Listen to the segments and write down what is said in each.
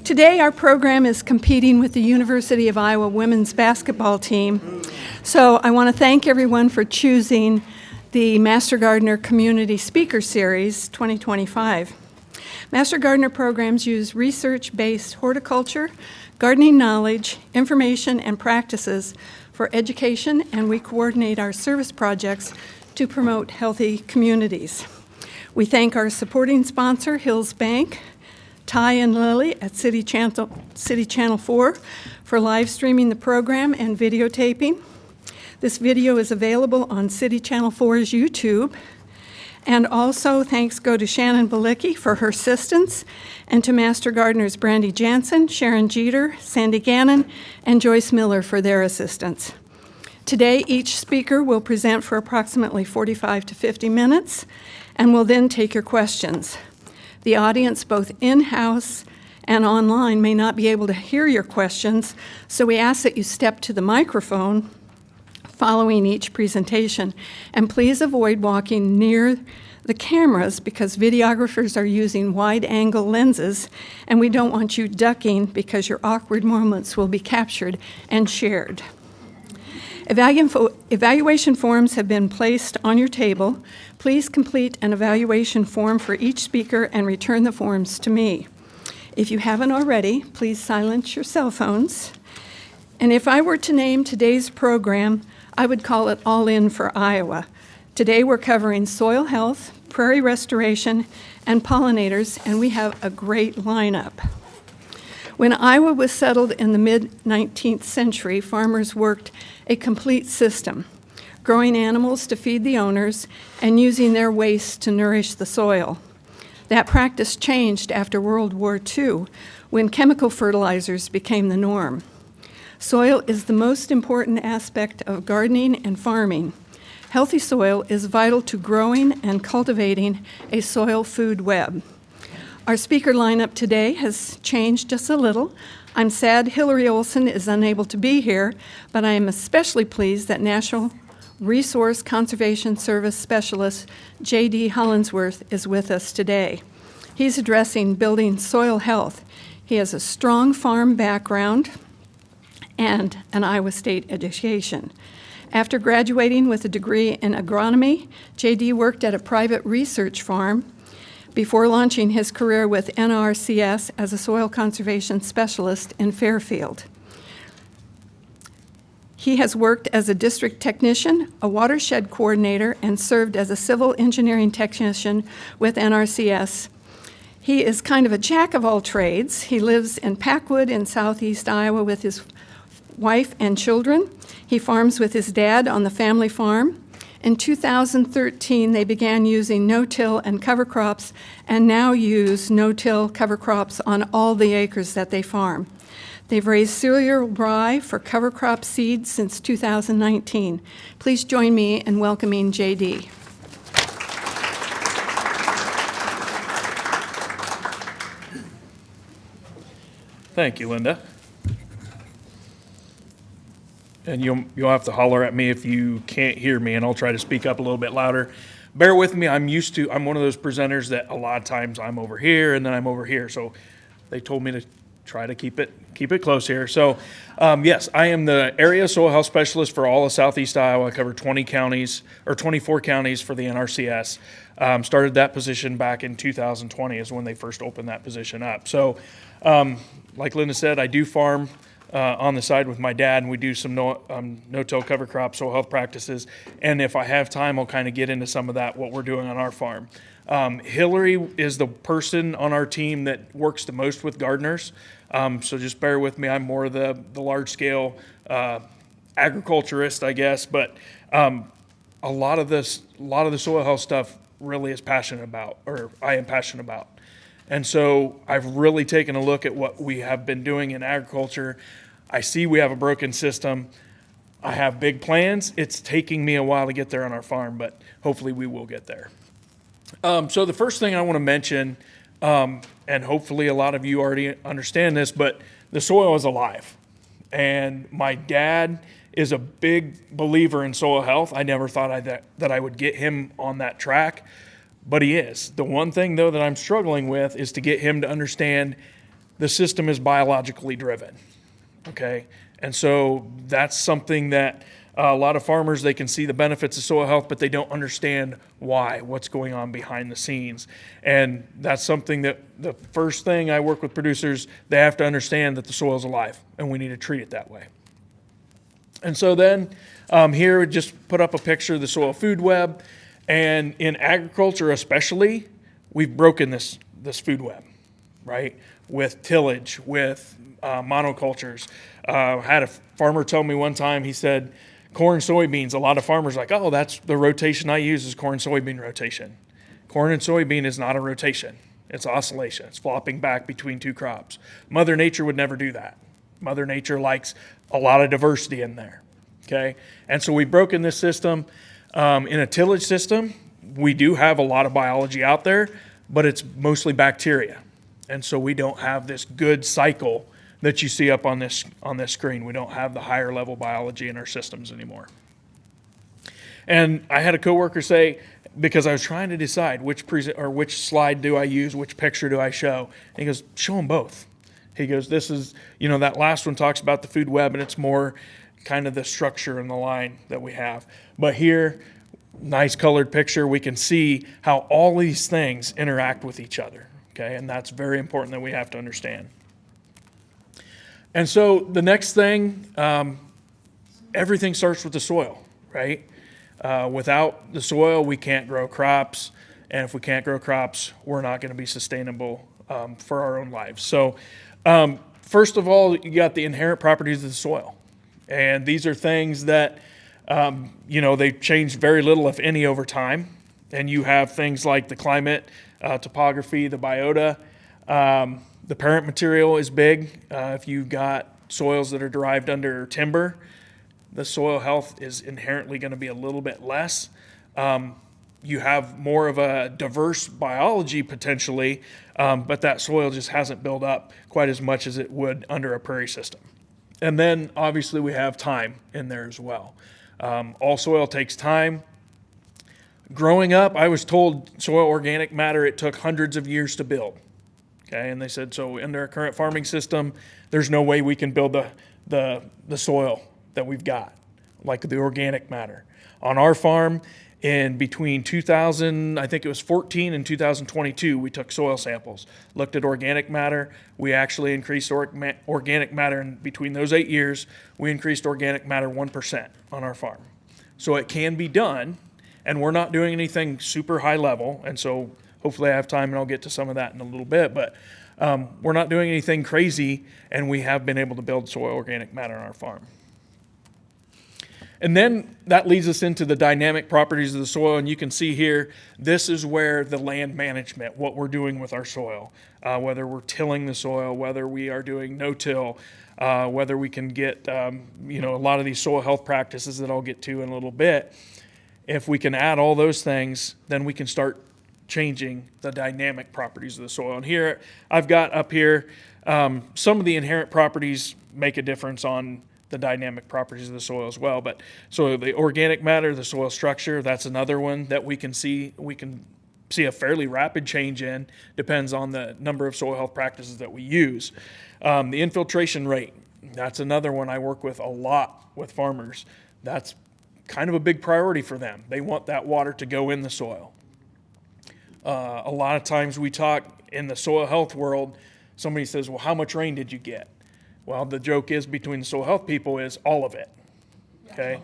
Today our program is competing with the University of Iowa women's basketball team. So I want to thank everyone for choosing the Master Gardener Community Speaker Series 2025. Master Gardener programs use research-based horticulture, gardening knowledge, information, and practices for education, and we coordinate our service projects to promote healthy communities. We thank our supporting sponsor, Hills Bank, Ty and Lily at City Channel 4 for live streaming the program and videotaping. This video is available on City Channel 4's YouTube. And also thanks go to Shannon Balicki for her assistance, and to Master Gardeners Brandy Jansen, Sharon Jeter, Sandy Gannon, and Joyce Miller for their assistance. Today, each speaker will present for approximately 45 to 50 minutes, and will then take your questions. The audience, both in-house and online, may not be able to hear your questions, so we ask that you step to the microphone following each presentation. And please avoid walking near the cameras because videographers are using wide-angle lenses, and we don't want you ducking because your awkward moments will be captured and shared. Evaluation forms have been placed on your table. Please complete an evaluation form for each speaker and return the forms to me. If you haven't already, please silence your cell phones. And if I were to name today's program, I would call it All In for Iowa. Today we're covering soil health, prairie restoration, and pollinators, and we have a great lineup. When Iowa was settled in the mid-19th century, farmers worked a complete system, growing animals to feed the owners and using their waste to nourish the soil. That practice changed after World War II, when chemical fertilizers became the norm. Soil is the most important aspect of gardening and farming. Healthy soil is vital to growing and cultivating a soil food web. Our speaker lineup today has changed just a little. I'm sad Hillary Olson is unable to be here, but I am especially pleased that National Resource Conservation Service Specialist J.D. Hollingsworth is with us today. He's addressing building soil health. He has a strong farm background and an Iowa State education. After graduating with a degree in agronomy, J.D. worked at a private research farm before launching his career with NRCS as a soil conservation specialist in Fairfield. He has worked as a district technician, a watershed coordinator, and served as a civil engineering technician with NRCS. He is kind of a jack of all trades. He lives in Packwood in southeast Iowa with his wife and children. He farms with his dad on the family farm. In 2013, they began using no-till and cover crops, and now use no-till cover crops on all the acres that they farm. They've raised cereal rye for cover crop seeds since 2019. Please join me in welcoming J.D. Thank you, Linda. And you'll have to holler at me if you can't hear me, and I'll try to speak up a little bit louder. Bear with me. I'm one of those presenters that a lot of times I'm over here and then I'm over here. So they told me to try to keep it close here. So yes, I am the area soil health specialist for all of Southeast Iowa. I cover 24 counties for the NRCS. Started that position back in 2020 is when they first opened that position up. So like Linda said, I do farm on the side with my dad, and we do some no-till cover crop soil health practices. And if I have time, I'll kind of get into some of that, what we're doing on our farm. Hillary is the person on our team that works the most with gardeners. So just bear with me. I'm more of the large-scale agriculturist, I guess. But a lot of the soil health stuff really is passionate about, or I am passionate about. And so I've really taken a look at what we have been doing in agriculture. I see we have a broken system. I have big plans. It's taking me a while to get there on our farm, but hopefully we will get there. So the first thing I want to mention, and hopefully a lot of you already understand this, but the soil is alive. And my dad is a big believer in soil health. I never thought that I would get him on that track, but he is. The one thing, though, that I'm struggling with is to get him to understand the system is biologically driven, okay? And so that's something that a lot of farmers, they can see the benefits of soil health, but they don't understand why, what's going on behind the scenes. And that's something that the first thing I work with producers, they have to understand that the soil's alive and we need to treat it that way. And so then here we just put up a picture of the soil food web. And in agriculture especially, we've broken this food web, right? With tillage, with monocultures. Had a farmer tell me one time, he said, corn, soybeans, a lot of farmers are like, oh, that's the rotation I use is corn, soybean rotation. Corn and soybean is not a rotation. It's oscillation. It's flopping back between two crops. Mother Nature would never do that. Mother Nature likes a lot of diversity in there, okay? And so we've broken this system. In a tillage system, we do have a lot of biology out there, but it's mostly bacteria. And so we don't have this good cycle that you see up on this screen. We don't have the higher level biology in our systems anymore. And I had a coworker say, because I was trying to decide which slide do I use, which picture do I show, and he goes, show them both. He goes, this is, that last one talks about the food web, and it's more kind of the structure and the line that we have. But here, nice colored picture, we can see how all these things interact with each other, okay? And that's very important that we have to understand. And so the next thing, everything starts with the soil, right? Without the soil, we can't grow crops. And if we can't grow crops, we're not going to be sustainable for our own lives. So first of all, you got the inherent properties of the soil. And these are things that, they change very little, if any, over time. And you have things like the climate, topography, the biota. The parent material is big. If you've got soils that are derived under timber, the soil health is inherently going to be a little bit less. You have more of a diverse biology potentially, but that soil just hasn't built up quite as much as it would under a prairie system. And then obviously we have time in there as well. All soil takes time. Growing up, I was told soil organic matter, it took hundreds of years to build. Okay, and they said, so under our current farming system, there's no way we can build the soil that we've got, like the organic matter. On our farm, in between 2014 and 2022, we took soil samples, looked at organic matter. We actually increased organic matter in between those 8 years. We increased organic matter 1% on our farm. So it can be done, and we're not doing anything super high level, and so hopefully I have time and I'll get to some of that in a little bit, but we're not doing anything crazy, and we have been able to build soil organic matter on our farm. And then that leads us into the dynamic properties of the soil, and you can see here, this is where the land management, what we're doing with our soil, whether we're tilling the soil, whether we are doing no-till, whether we can get, a lot of these soil health practices that I'll get to in a little bit. If we can add all those things, then we can start changing the dynamic properties of the soil. And here, I've got up here, some of the inherent properties make a difference on the dynamic properties of the soil as well. But so the organic matter, the soil structure, that's another one that we can see a fairly rapid change in, depends on the number of soil health practices that we use. The infiltration rate, that's another one I work with a lot with farmers. That's kind of a big priority for them. They want that water to go in the soil. A lot of times we talk in the soil health world, somebody says, well, how much rain did you get? Well, the joke is between the soil health people is all of it, okay?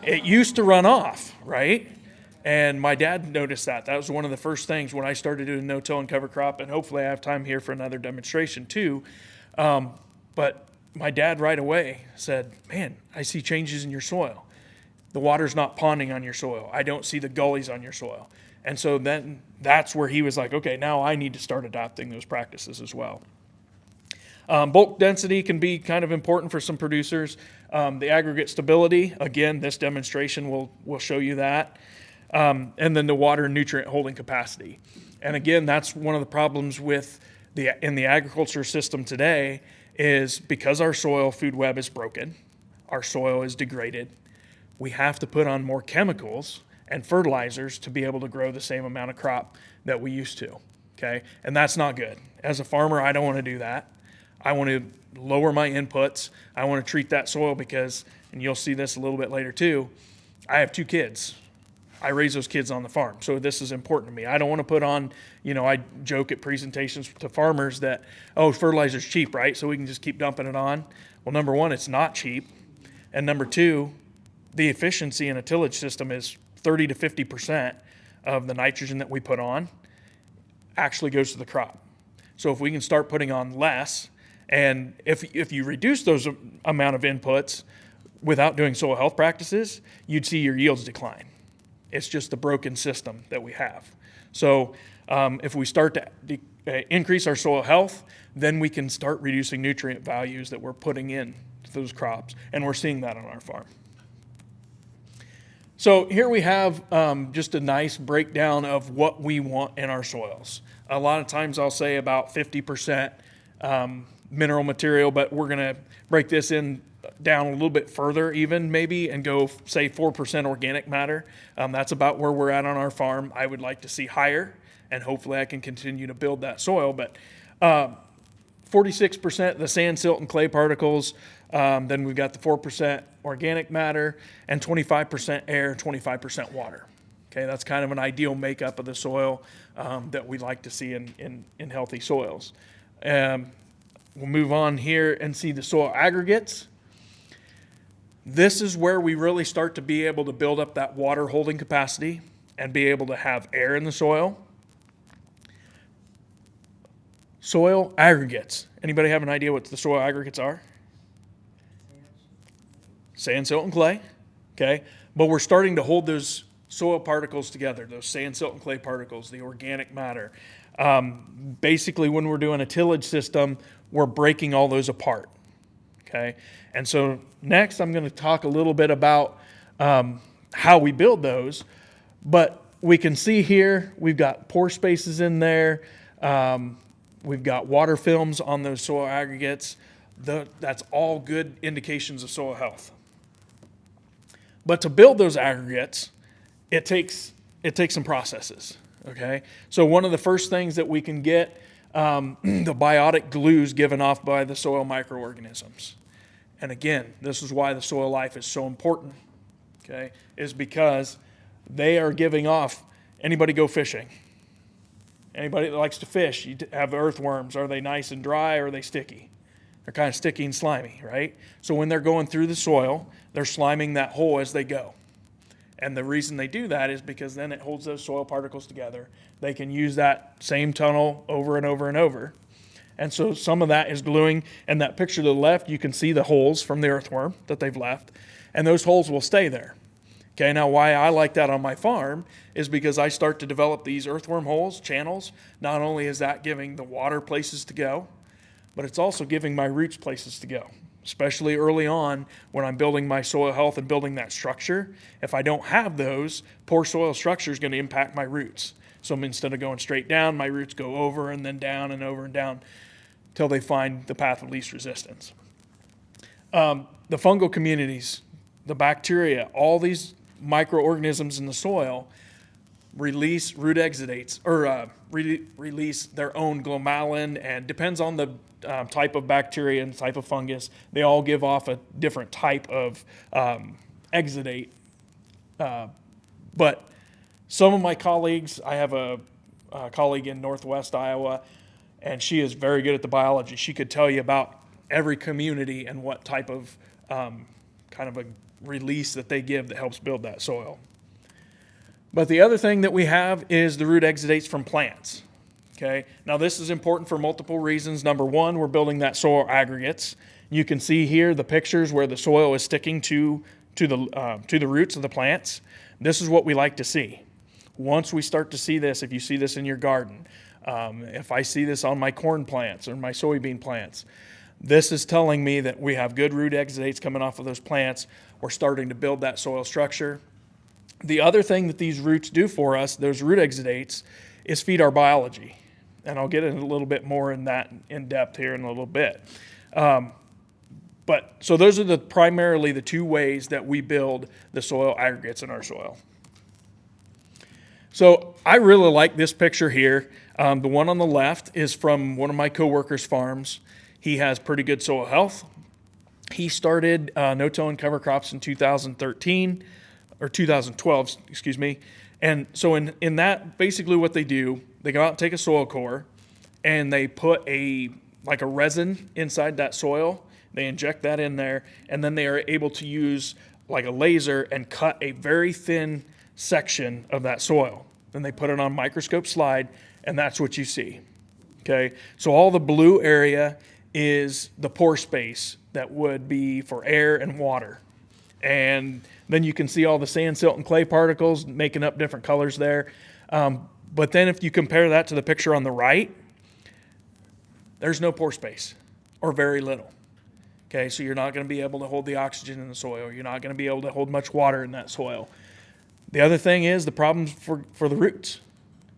It used to run off, right? And my dad noticed that. That was one of the first things when I started doing no-till and cover crop, and hopefully I have time here for another demonstration too. But my dad right away said, man, I see changes in your soil. The water's not ponding on your soil. I don't see the gullies on your soil. And so then that's where he was like, okay, now I need to start adopting those practices as well. Bulk density can be kind of important for some producers. The aggregate stability, again, this demonstration will show you that. And then the water and nutrient holding capacity. And again, that's one of the problems with in the agriculture system today is because our soil food web is broken, our soil is degraded, we have to put on more chemicals and fertilizers to be able to grow the same amount of crop that we used to, okay? And that's not good. As a farmer, I don't want to do that. I want to lower my inputs. I want to treat that soil because, and you'll see this a little bit later too, I have 2 kids. I raise those kids on the farm. So this is important to me. I don't want to put on, I joke at presentations to farmers that, oh, fertilizer's cheap, right? So we can just keep dumping it on. Well, number one, it's not cheap. And number two, the efficiency in a tillage system is 30 to 50% of the nitrogen that we put on actually goes to the crop. So if we can start putting on less, and if you reduce those amount of inputs without doing soil health practices, you'd see your yields decline. It's just a broken system that we have. So if we start to increase our soil health, then we can start reducing nutrient values that we're putting in to those crops, and we're seeing that on our farm. So here we have just a nice breakdown of what we want in our soils. A lot of times I'll say about 50% mineral material, but we're going to break this in down a little bit further even maybe and go say 4% organic matter. That's about where we're at on our farm. I would like to see higher, and hopefully I can continue to build that soil, but 46% the sand, silt, and clay particles. Then we've got the 4% organic matter and 25% air, 25% water. Okay, that's kind of an ideal makeup of the soil that we like to see in healthy soils. We'll move on here and see the soil aggregates. This is where we really start to be able to build up that water holding capacity and be able to have air in the soil. Soil aggregates. Anybody have an idea what the soil aggregates are? Sand, silt, and clay. Okay, but we're starting to hold those soil particles together, those sand, silt, and clay particles, the organic matter. Basically, when we're doing a tillage system, we're breaking all those apart. Okay, and so next I'm going to talk a little bit about how we build those, but we can see here we've got pore spaces in there. We've got water films on those soil aggregates. That's all good indications of soil health. But to build those aggregates, it takes some processes. Okay, so one of the first things that we can get the biotic glues given off by the soil microorganisms. And again, this is why the soil life is so important. Okay, is because they are giving off. Anybody go fishing? Anybody that likes to fish, you have earthworms. Are they nice and dry, or are they sticky? They're kind of sticky and slimy, right? So when they're going through the soil, they're sliming that hole as they go. And the reason they do that is because then it holds those soil particles together. They can use that same tunnel over and over and over. And so some of that is gluing. And that picture to the left, you can see the holes from the earthworm that they've left. And those holes will stay there. Okay, now why I like that on my farm is because I start to develop these earthworm holes, channels. Not only is that giving the water places to go, but it's also giving my roots places to go, especially early on when I'm building my soil health and building that structure. If I don't have those, poor soil structure is going to impact my roots. So instead of going straight down, my roots go over and then down and over and down till they find the path of least resistance. The fungal communities, the bacteria, all these microorganisms in the soil release root exudates or release their own glomalin, and depends on the type of bacteria and type of fungus. They all give off a different type of exudate. But some of my colleagues, I have a colleague in Northwest Iowa, and she is very good at the biology. She could tell you about every community and what type of kind of a release that they give that helps build that soil. But the other thing that we have is the root exudates from plants. Okay, now this is important for multiple reasons. Number one, we're building that soil aggregates. You can see here the pictures where the soil is sticking to the roots of the plants. This is what we like to see. Once we start to see this, if you see this in your garden, if I see this on my corn plants or my soybean plants, this is telling me that we have good root exudates coming off of those plants. We're starting to build that soil structure. The other thing that these roots do for us, those root exudates, is feed our biology. And I'll get in a little bit more in that in depth here in a little bit. But so those are primarily the two ways that we build the soil aggregates in our soil. So I really like this picture here. The one on the left is from one of my coworkers' farms. he has pretty good soil health. He started no-till and cover crops in 2013, or 2012, excuse me. And so in that, basically what they do, they go out and take a soil core, and they put like a resin inside that soil. They inject that in there, and then they are able to use like a laser and cut a very thin section of that soil. Then they put it on a microscope slide, and that's what you see. Okay, so all the blue area is the pore space that would be for air and water. And then you can see all the sand, silt, and clay particles making up different colors there. But then if you compare that to the picture on the right, there's no pore space, or very little. Okay, so you're not going to be able to hold the oxygen in the soil. You're not going to be able to hold much water in that soil. The other thing is the problems for the roots.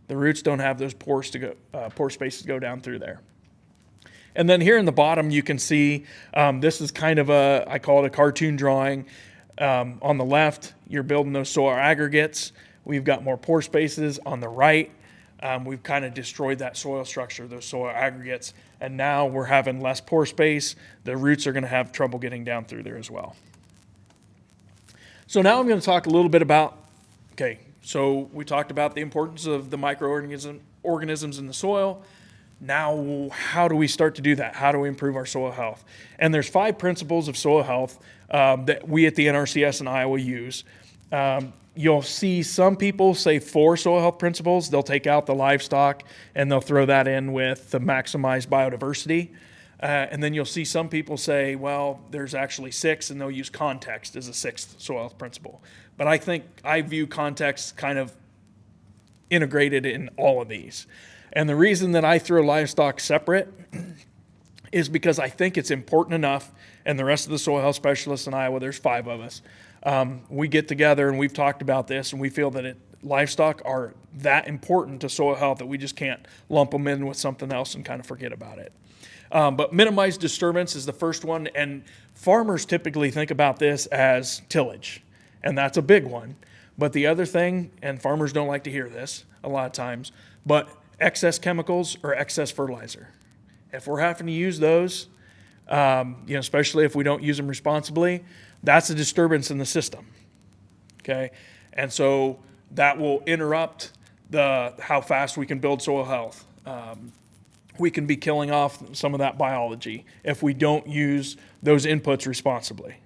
The roots don't have those pore spaces to go down through there. And then here in the bottom, you can see this is kind of I call it a cartoon drawing. On the left, you're building those soil aggregates. We've got more pore spaces. On the right, we've kind of destroyed that soil structure, those soil aggregates, and now we're having less pore space. The roots are going to have trouble getting down through there as well. So now I'm going to talk a little bit about, okay, so we talked about the importance of the microorganisms in the soil. Now, how do we start to do that? How do we improve our soil health? And there's 5 principles of soil health that we at the NRCS in Iowa use. You'll see some people say 4 soil health principles. They'll take out the livestock and they'll throw that in with the maximize biodiversity. And then you'll see some people say, well, there's actually 6, and they'll use context as a 6th soil health principle. But I view context kind of integrated in all of these. And the reason that I throw livestock separate is because I think it's important enough, and the rest of the soil health specialists in Iowa, there's 5 of us, we get together and we've talked about this, and we feel that livestock are that important to soil health that we just can't lump them in with something else and kind of forget about it. But minimize disturbance is the first one, and farmers typically think about this as tillage, and that's a big one. But the other thing, and farmers don't like to hear this a lot of times, but excess chemicals or excess fertilizer. If we're having to use those, especially if we don't use them responsibly, that's a disturbance in the system. Okay, and so that will interrupt how fast we can build soil health. We can be killing off some of that biology if we don't use those inputs responsibly.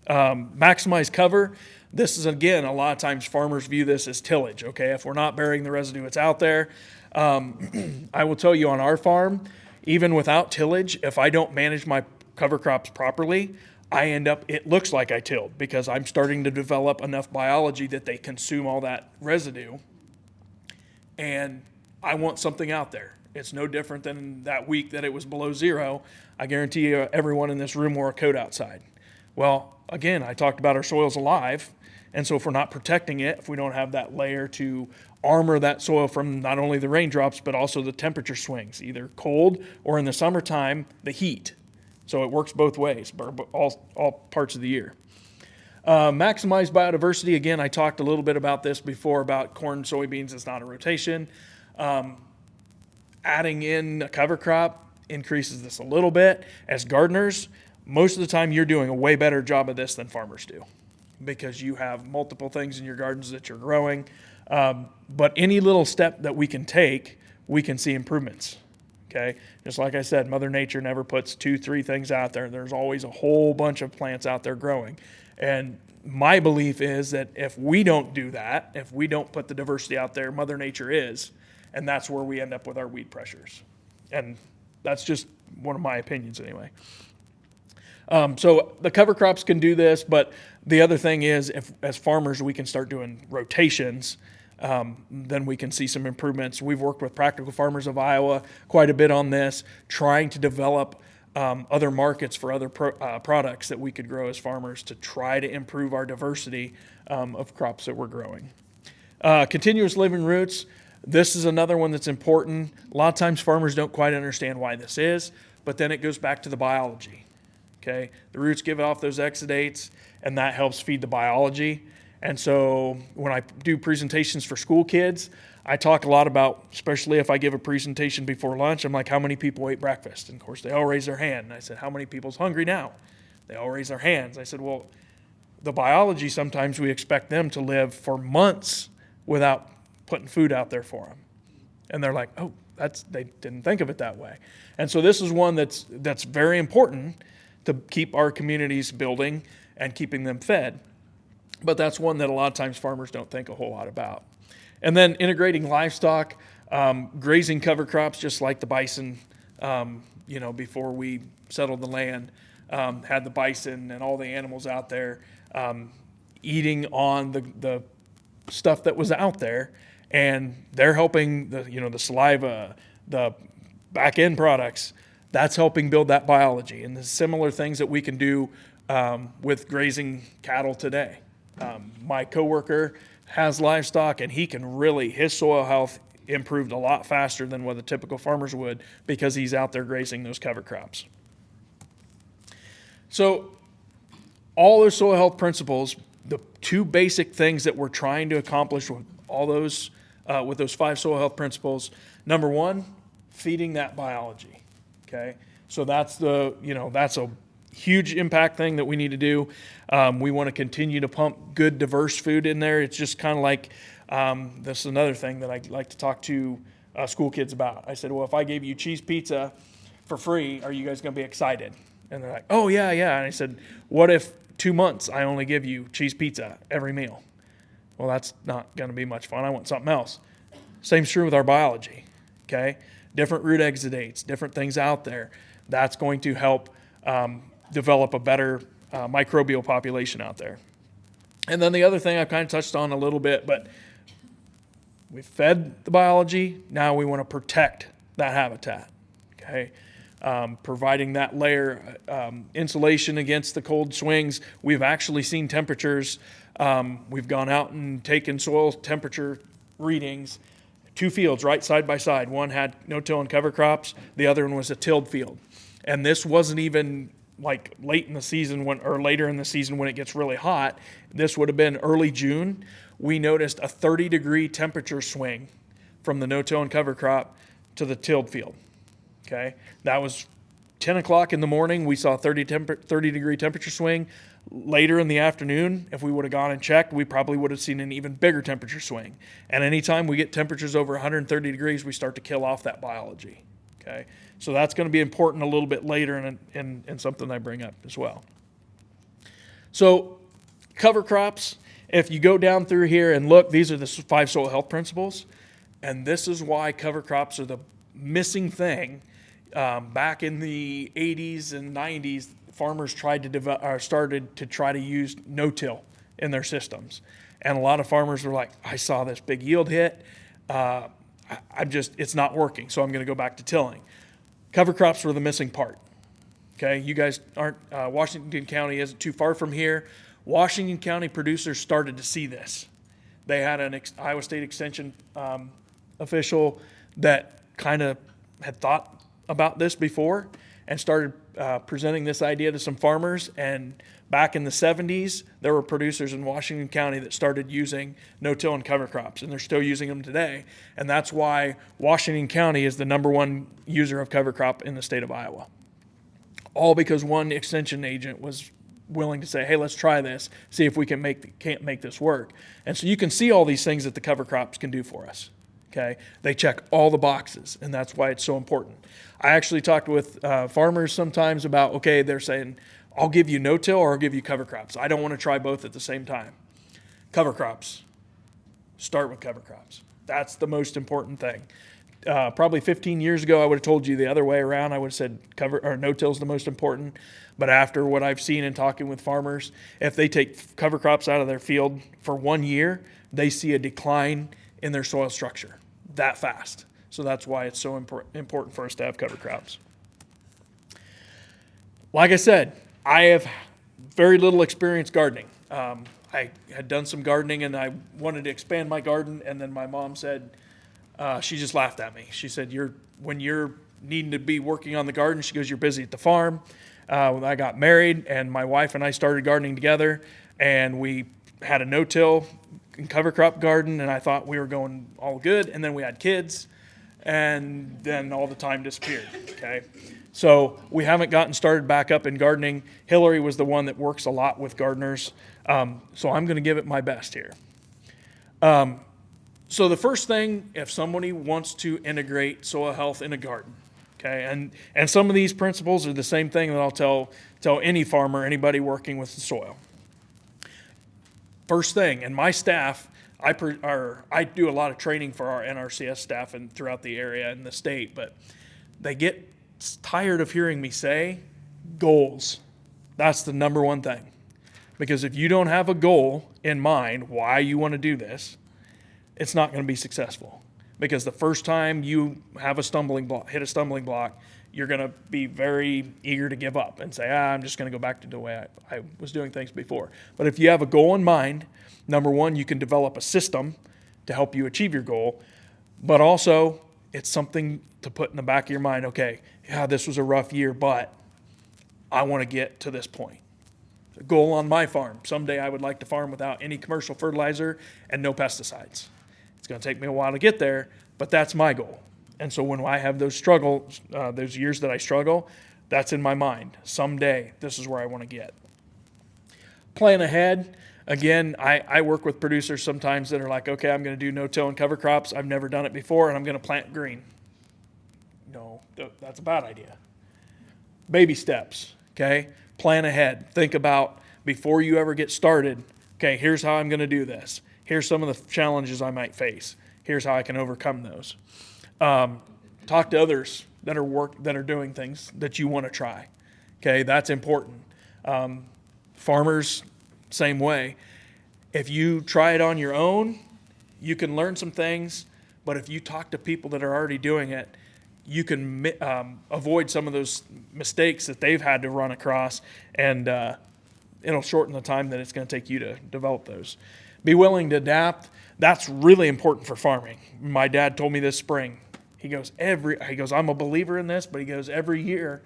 Maximize cover. This is, again, a lot of times farmers view this as tillage. Okay, if we're not burying the residue, it's out there. I will tell you on our farm, even without tillage, if I don't manage my cover crops properly, it looks like I tilled because I'm starting to develop enough biology that they consume all that residue, and I want something out there. It's no different than that week that it was below 0. I guarantee you everyone in this room wore a coat outside. Well, again, I talked about our soil's alive, and so if we're not protecting it, if we don't have that layer to armor that soil from not only the raindrops, but also the temperature swings, either cold or in the summertime, the heat. So it works both ways, all parts of the year. Maximize biodiversity. Again, I talked a little bit about this before about corn, soybeans. It's not a rotation. Adding in a cover crop increases this a little bit. As gardeners, most of the time you're doing a way better job of this than farmers do because you have multiple things in your gardens that you're growing. But any little step that we can take, we can see improvements. Okay, just like I said, Mother Nature never puts 2-3 things out there. There's always a whole bunch of plants out there growing. And my belief is that if we don't do that, if we don't put the diversity out there, Mother Nature is, and that's where we end up with our weed pressures. And that's just one of my opinions anyway. So the cover crops can do this, but the other thing is, if as farmers we can start doing rotations, then we can see some improvements. We've worked with Practical Farmers of Iowa quite a bit on this, trying to develop other markets for other products that we could grow as farmers to try to improve our diversity of crops that we're growing. Continuous living roots. This is another one that's important. A lot of times farmers don't quite understand why this is, but then it goes back to the biology. Okay, the roots give off those exudates, and that helps feed the biology. And so when I do presentations for school kids, I talk a lot about, especially if I give a presentation before lunch, I'm like, how many people ate breakfast? And of course, they all raise their hand. And I said, how many people's hungry now? They all raise their hands. I said, well, the biology, sometimes we expect them to live for months without putting food out there for them. And they're like, oh, they didn't think of it that way. And so this is one that's very important to keep our communities building and keeping them fed. But that's one that a lot of times farmers don't think a whole lot about. And then integrating livestock, grazing cover crops, just like the bison, before we settled the land, had the bison and all the animals out there eating on the stuff that was out there. And they're helping the saliva, the back end products, that's helping build that biology. And the similar things that we can do with grazing cattle today. My coworker has livestock, and his soil health improved a lot faster than what the typical farmers would because he's out there grazing those cover crops. So all those soil health principles, the two basic things that we're trying to accomplish with all those, with those 5 soil health principles, number one, feeding that biology. Okay, so that's that's a huge impact thing that we need to do. We want to continue to pump good, diverse food in there. It's just kind of like, this is another thing that I like to talk to school kids about. I said, well, if I gave you cheese pizza for free, are you guys going to be excited? And they're like, oh, yeah. And I said, what if 2 months I only give you cheese pizza every meal? Well, that's not going to be much fun. I want something else. Same's true with our biology, okay? Different root exudates, different things out there. That's going to help develop a better microbial population out there. And then the other thing I've kind of touched on a little bit, but we fed the biology, now we want to protect that habitat, okay? Providing that layer, insulation against the cold swings. We've actually seen temperatures. We've gone out and taken soil temperature readings, 2 fields right side by side. One had no-till and cover crops. The other one was a tilled field. And this wasn't even like later in the season when it gets really hot. This would have been early June. We noticed a 30-degree temperature swing from the no-till and cover crop to the tilled field. Okay, that was 10 o'clock in the morning. We saw a 30-degree temperature swing. Later in the afternoon, if we would have gone and checked, we probably would have seen an even bigger temperature swing. And anytime we get temperatures over 130 degrees, we start to kill off that biology. Okay, so that's going to be important a little bit later and something I bring up as well. So cover crops, if you go down through here and look, these are the 5 soil health principles. And this is why cover crops are the missing thing. Back in the 80s and 90s, farmers started to try to use no-till in their systems. And a lot of farmers were like, I saw this big yield hit. It's not working, so I'm going to go back to tilling. Cover crops were the missing part. Okay, you guys aren't, Washington County isn't too far from here. Washington County producers started to see this. They had an Iowa State Extension official that kind of had thought about this before and started presenting this idea to some farmers. And back in the 70s, there were producers in Washington County that started using no-till and cover crops, and they're still using them today. And that's why Washington County is the #1 user of cover crop in the state of Iowa. All because one extension agent was willing to say, hey, let's try this, see if we can't make this work. And so you can see all these things that the cover crops can do for us. Okay, they check all the boxes, and that's why it's so important. I actually talked with farmers sometimes about, okay, they're saying, I'll give you no-till or I'll give you cover crops. I don't want to try both at the same time. Cover crops. Start with cover crops. That's the most important thing. Probably 15 years ago, I would have told you the other way around. I would have said no-till is the most important. But after what I've seen in talking with farmers, if they take cover crops out of their field for 1 year, they see a decline in their soil structure that fast. So that's why it's so important for us to have cover crops. Like I said, I have very little experience gardening. I had done some gardening and I wanted to expand my garden, and then my mom said, she just laughed at me. She said, when you're needing to be working on the garden, she goes, you're busy at the farm. When I got married and my wife and I started gardening together, and we had a no-till and cover crop garden, and I thought we were going all good, and then we had kids, and then all the time disappeared, okay? So we haven't gotten started back up in gardening. Hillary was the one that works a lot with gardeners, so I'm going to give it my best here. So the first thing, if somebody wants to integrate soil health in a garden, okay, and some of these principles are the same thing that I'll tell any farmer, anybody working with the soil. First thing, and my staff, I do a lot of training for our NRCS staff and throughout the area and the state, but they get tired of hearing me say goals. That's the number one thing. Because if you don't have a goal in mind why you want to do this, it's not going to be successful. Because the first time you have hit a stumbling block, you're going to be very eager to give up and say, I'm just going to go back to the way I was doing things before. But if you have a goal in mind, number one, you can develop a system to help you achieve your goal. But also, it's something to put in the back of your mind, okay, yeah, this was a rough year, but I want to get to this point. The goal on my farm, someday I would like to farm without any commercial fertilizer and no pesticides. It's going to take me a while to get there, but that's my goal. And so when I have those struggles, those years that I struggle, that's in my mind. Someday, this is where I want to get. Plan ahead. Again, I work with producers sometimes that are like, okay, I'm going to do no-till and cover crops. I've never done it before, and I'm going to plant green. No, that's a bad idea. Baby steps, okay? Plan ahead. Think about before you ever get started, okay, here's how I'm going to do this. Here's some of the challenges I might face. Here's how I can overcome those. Talk to others that are doing things that you want to try. Okay, that's important. Farmers, same way. If you try it on your own, you can learn some things, but if you talk to people that are already doing it, you can avoid some of those mistakes that they've had to run across, and it'll shorten the time that it's going to take you to develop those. Be willing to adapt. That's really important for farming. My dad told me this spring. He goes, I'm a believer in this, but he goes, every year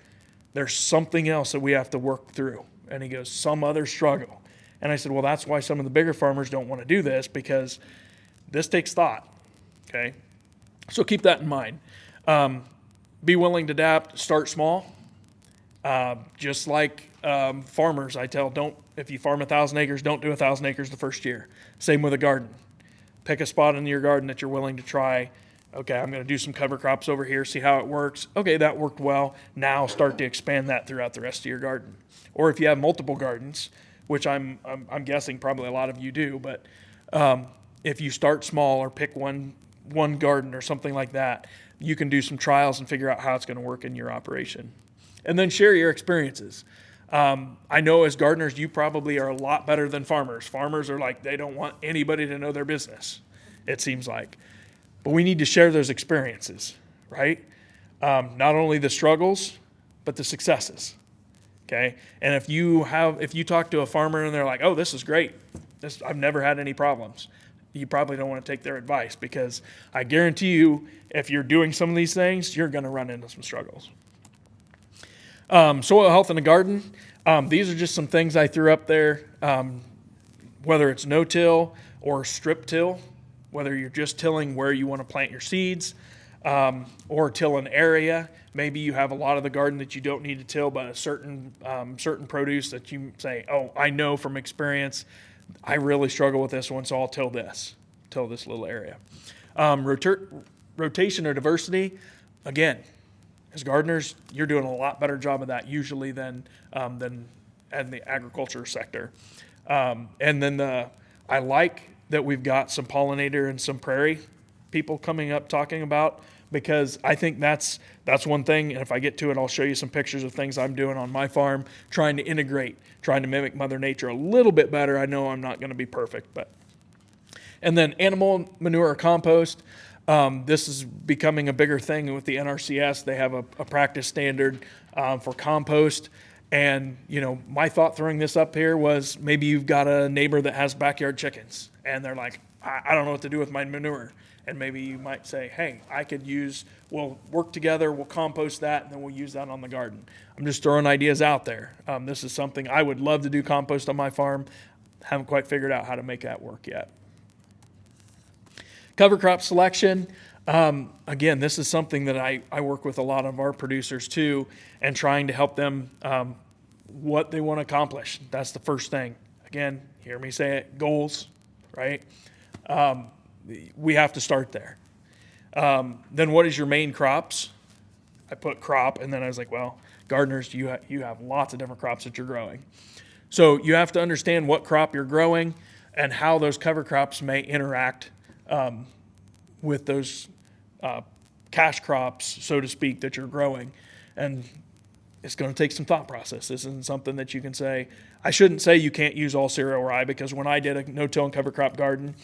there's something else that we have to work through. And he goes, some other struggle. And I said, well, that's why some of the bigger farmers don't want to do this, because this takes thought, okay? So keep that in mind. Be willing to adapt, start small. Just like farmers, I tell, if you farm 1,000 acres, don't do 1,000 acres the first year. Same with a garden. Pick a spot in your garden that you're willing to try. Okay, I'm going to do some cover crops over here, see how it works. Okay, that worked well. Now start to expand that throughout the rest of your garden. Or if you have multiple gardens, which I'm guessing probably a lot of you do, but if you start small or pick one garden or something like that, you can do some trials and figure out how it's going to work in your operation. And then share your experiences. I know as gardeners, you probably are a lot better than farmers. Farmers are like, they don't want anybody to know their business, it seems like. But we need to share those experiences, right? Not only the struggles, but the successes, okay? And if you talk to a farmer and they're like, oh, this is great. I've never had any problems. You probably don't want to take their advice, because I guarantee you, if you're doing some of these things, you're going to run into some struggles. Soil health in the garden. These are just some things I threw up there, whether it's no-till or strip-till, whether you're just tilling where you want to plant your seeds, or till an area. Maybe you have a lot of the garden that you don't need to till, but a certain produce that you say, oh, I know from experience, I really struggle with this one, so I'll till this little area. Rotation or diversity, again, as gardeners, you're doing a lot better job of that usually than in the agriculture sector. And then I like that we've got some pollinator and some prairie people coming up talking about, because I think that's one thing, and if I get to it, I'll show you some pictures of things I'm doing on my farm, trying to integrate, trying to mimic Mother Nature a little bit better. I know I'm not going to be perfect, but. And then animal manure or compost. This is becoming a bigger thing with the NRCS. They have a practice standard for compost. And, my thought throwing this up here was, maybe you've got a neighbor that has backyard chickens, and they're like, I don't know what to do with my manure. And maybe you might say, hey, we'll work together, we'll compost that, and then we'll use that on the garden. I'm just throwing ideas out there. This is something I would love to do, compost on my farm. Haven't quite figured out how to make that work yet. Cover crop selection. Again, this is something that I work with a lot of our producers too, and trying to help them what they want to accomplish. That's the first thing. Again, hear me say it, goals, right? We have to start there. Then what is your main crops? I put crop, and then I was like, well, gardeners, you have lots of different crops that you're growing. So you have to understand what crop you're growing and how those cover crops may interact with those cash crops, so to speak, that you're growing. And it's going to take some thought process. This isn't something that you can say. I shouldn't say you can't use all cereal rye, because when I did a no-till and cover crop garden,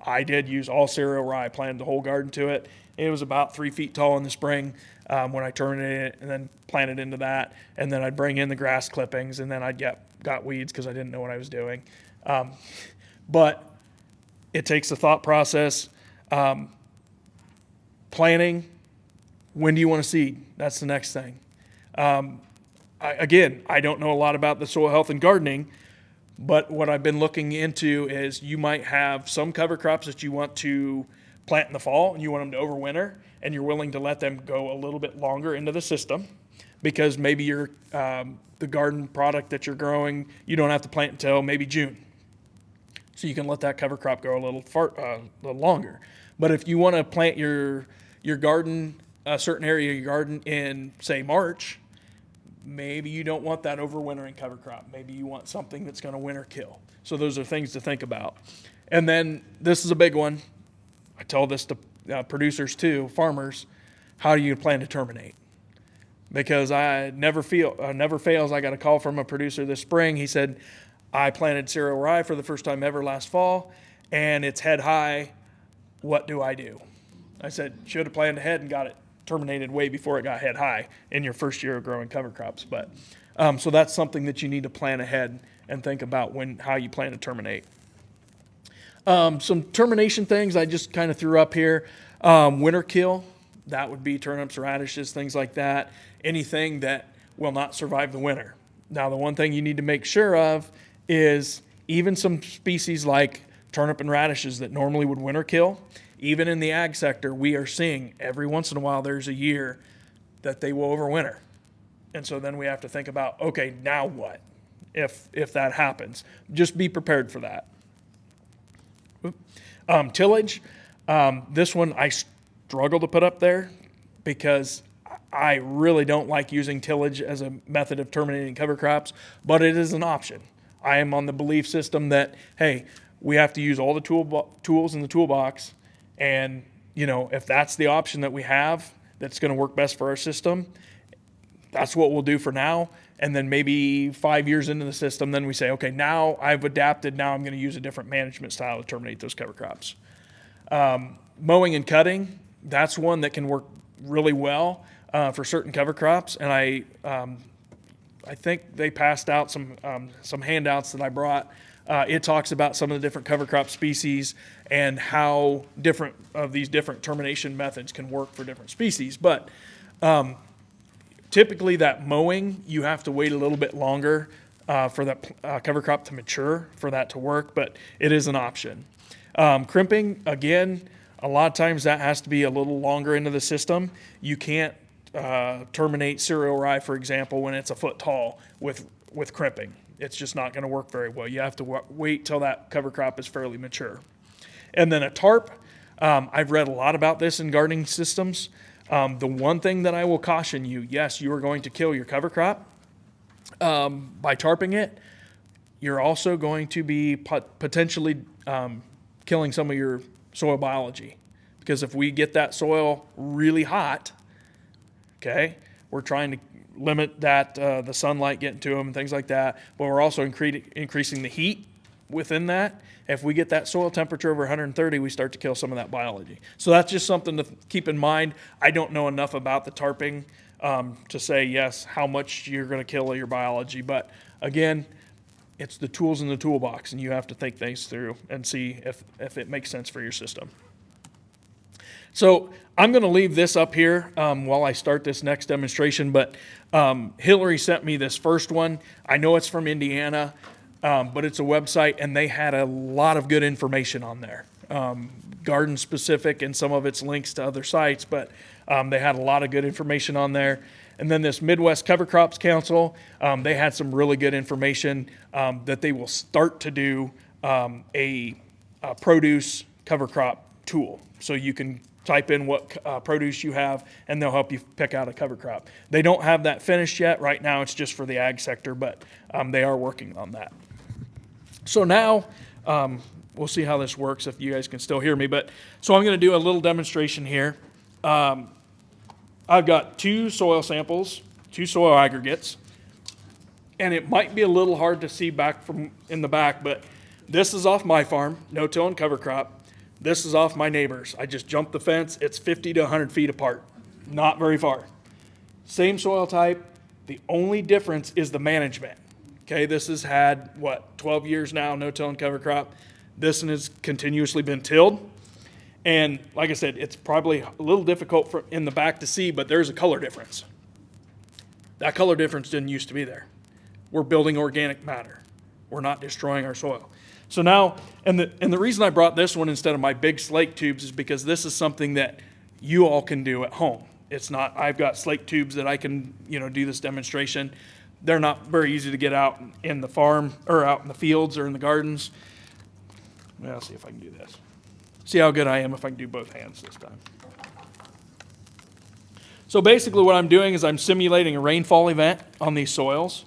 I did use all cereal rye, planted the whole garden to it. It was about 3 feet tall in the spring when I terminated it and then planted into that. And then I'd bring in the grass clippings, and then I got weeds because I didn't know what I was doing. But it takes a thought process. Planting, when do you want to seed? That's the next thing. I don't know a lot about the soil health and gardening, but what I've been looking into is you might have some cover crops that you want to plant in the fall and you want them to overwinter, and you're willing to let them go a little bit longer into the system because maybe your the garden product that you're growing, you don't have to plant until maybe June. So you can let that cover crop grow a little longer. But if you want to plant your garden, a certain area of your garden in, say, March, maybe you don't want that overwintering cover crop. Maybe you want something that's going to winter kill. So those are things to think about. And then this is a big one. I tell this to producers too, farmers. How do you plan to terminate? Because I never fails. I got a call from a producer this spring. He said, I planted cereal rye for the first time ever last fall, and it's head high. What do I do? I said, should have planned ahead and got it terminated way before it got head high in your first year of growing cover crops. But so that's something that you need to plan ahead and think about how you plan to terminate. Some termination things I just kind of threw up here. Winter kill, that would be turnips, radishes, things like that. Anything that will not survive the winter. Now, the one thing you need to make sure of is even some species like turnip and radishes that normally would winter kill, even in the ag sector, we are seeing every once in a while there's a year that they will overwinter. And so then we have to think about, okay, now what if that happens? Just be prepared for that. Tillage, this one I struggle to put up there because I really don't like using tillage as a method of terminating cover crops, but it is an option. I am on the belief system that, hey, we have to use all the tools in the toolbox, and if that's the option that we have that's going to work best for our system, that's what we'll do for now. And then maybe 5 years into the system, then we say, okay, now I've adapted. Now I'm going to use a different management style to terminate those cover crops. Mowing and cutting, that's one that can work really well for certain cover crops. And I think they passed out some handouts that I brought. It talks about some of the different cover crop species and how different of these different termination methods can work for different species. But typically that mowing, you have to wait a little bit longer for that cover crop to mature for that to work, but it is an option. Crimping, again, a lot of times that has to be a little longer into the system. You can't terminate cereal rye, for example, when it's a foot tall with crimping. It's just not going to work very well. You have to wait till that cover crop is fairly mature. And then a tarp, I've read a lot about this in gardening systems. The one thing that I will caution you, yes, you are going to kill your cover crop. By tarping it, you're also going to be potentially killing some of your soil biology. Because if we get that soil really hot, okay, we're trying to limit that the sunlight getting to them and things like that, but we're also increasing the heat within that. If we get that soil temperature over 130, we start to kill some of that biology. So that's just something to keep in mind. I don't know enough about the tarping to say, yes, how much you're going to kill your biology. But again, it's the tools in the toolbox, and you have to think things through and see if it makes sense for your system. So I'm going to leave this up here while I start this next demonstration, but Hillary sent me this first one. I know it's from Indiana. but it's a website, and they had a lot of good information on there. Garden specific, and some of its links to other sites, but they had a lot of good information on there. And then this Midwest Cover Crops Council, they had some really good information that they will start to do a produce cover crop tool. So you can type in what produce you have, and they'll help you pick out a cover crop. They don't have that finished yet. Right now it's just for the ag sector, but they are working on that. So now we'll see how this works, if you guys can still hear me. But so I'm going to do a little demonstration here. I've got 2 soil samples, 2 soil aggregates, and it might be a little hard to see back from in the back, but this is off my farm, no-till and cover crop. This is off my neighbor's. I just jumped the fence. It's 50 to 100 feet apart, not very far. Same soil type. The only difference is the management. Okay, this has had, 12 years now, no-till and cover crop. This one has continuously been tilled. And like I said, it's probably a little difficult in the back to see, but there's a color difference. That color difference didn't used to be there. We're building organic matter. We're not destroying our soil. So now, and the reason I brought this one instead of my big slate tubes is because this is something that you all can do at home. It's not, I've got slate tubes that I can, do this demonstration. They're not very easy to get out in the farm or out in the fields or in the gardens. Well, I'll see if I can do this. See how good I am if I can do both hands this time. So basically what I'm doing is I'm simulating a rainfall event on these soils,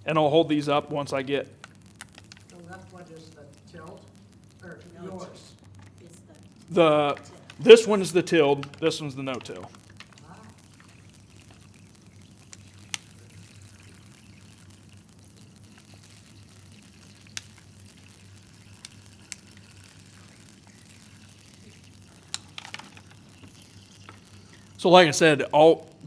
and I'll hold these up once I get. The left one is the tilt, or No, yours? It's the This one is the tilled, this one's the no-till. So like I said,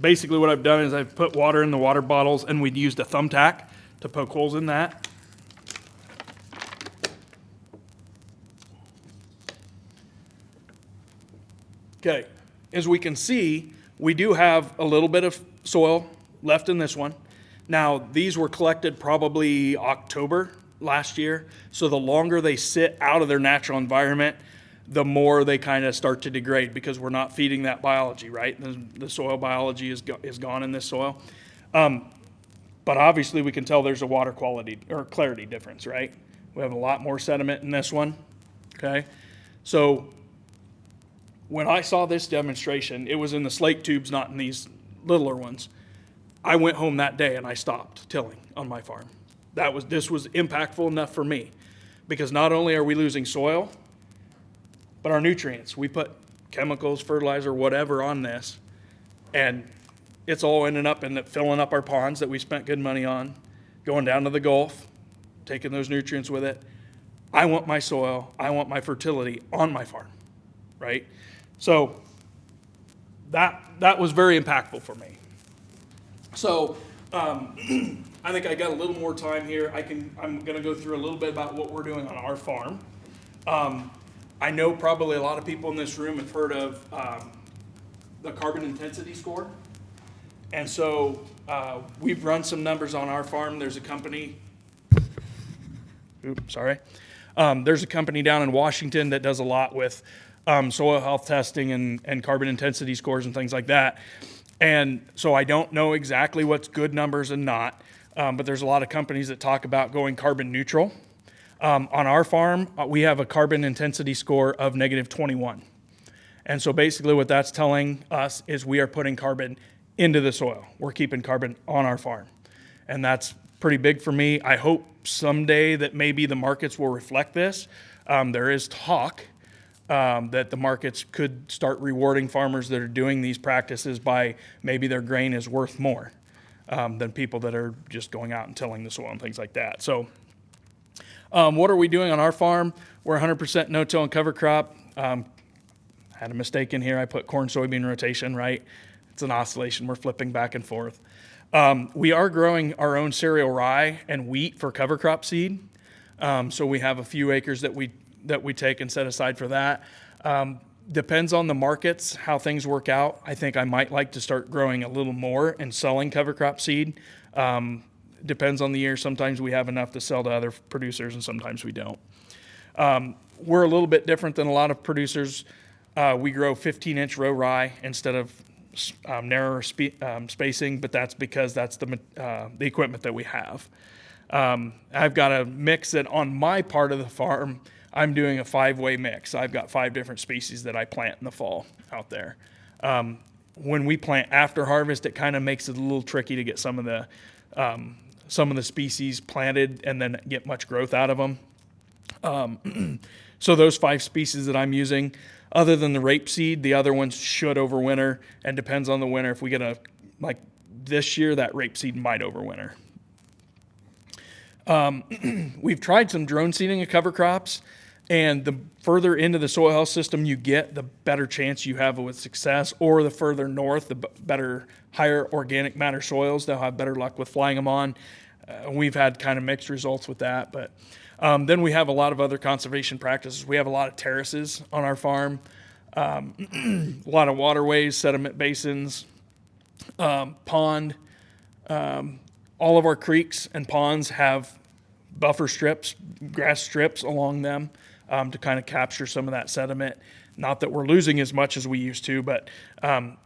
basically what I've done is I've put water in the water bottles, and we'd used a thumbtack to poke holes in that. Okay, as we can see, we do have a little bit of soil left in this one. Now, these were collected probably October last year, so the longer they sit out of their natural environment, the more they kind of start to degrade, because we're not feeding that biology, right? The soil biology is gone in this soil. But obviously we can tell there's a water quality or clarity difference, right? We have a lot more sediment in this one, okay? So when I saw this demonstration, it was in the slate tubes, not in these littler ones. I went home that day and I stopped tilling on my farm. This was impactful enough for me, because not only are we losing soil, but our nutrients. We put chemicals, fertilizer, whatever on this, and it's all ending up in filling up our ponds that we spent good money on, going down to the Gulf, taking those nutrients with it. I want my soil, I want my fertility on my farm, right? So that was very impactful for me. So I think I got a little more time here. I'm going to go through a little bit about what we're doing on our farm. I know probably a lot of people in this room have heard of the carbon intensity score. And so we've run some numbers on our farm. There's a company, there's a company down in Washington that does a lot with soil health testing and carbon intensity scores and things like that. And so I don't know exactly what's good numbers and not, but there's a lot of companies that talk about going carbon neutral. On our farm, we have a carbon intensity score of -21. And so basically what that's telling us is we are putting carbon into the soil. We're keeping carbon on our farm. And that's pretty big for me. I hope someday that maybe the markets will reflect this. There is talk that the markets could start rewarding farmers that are doing these practices by maybe their grain is worth more than people that are just going out and tilling the soil and things like that. So what are we doing on our farm? We're 100% no-till and cover crop. Had a mistake in here. I put corn soybean rotation, right? It's an oscillation. We're flipping back and forth. We are growing our own cereal rye and wheat for cover crop seed. So we have a few acres that we take and set aside for that. Depends on the markets, how things work out. I think I might like to start growing a little more and selling cover crop seed. Depends on the year. Sometimes we have enough to sell to other producers, and sometimes we don't. We're a little bit different than a lot of producers. We grow 15-inch row rye instead of narrower spacing, but that's because that's the equipment that we have. I've got a mix that on my part of the farm, I'm doing a 5-way mix. I've got 5 different species that I plant in the fall out there. When we plant after harvest, it kind of makes it a little tricky to get some of the species planted and then get much growth out of them. So those 5 species that I'm using, other than the rapeseed, the other ones should overwinter, and depends on the winter. If we get like this year, that rapeseed might overwinter. We've tried some drone seeding of cover crops, and the further into the soil health system you get, the better chance you have with success, or the further north, the better, higher organic matter soils, they'll have better luck with flying them on. We've had kind of mixed results with that, but then we have a lot of other conservation practices. We have a lot of terraces on our farm, a lot of waterways, sediment basins, pond. All of our creeks and ponds have buffer strips, grass strips along them to kind of capture some of that sediment. Not that we're losing as much as we used to, but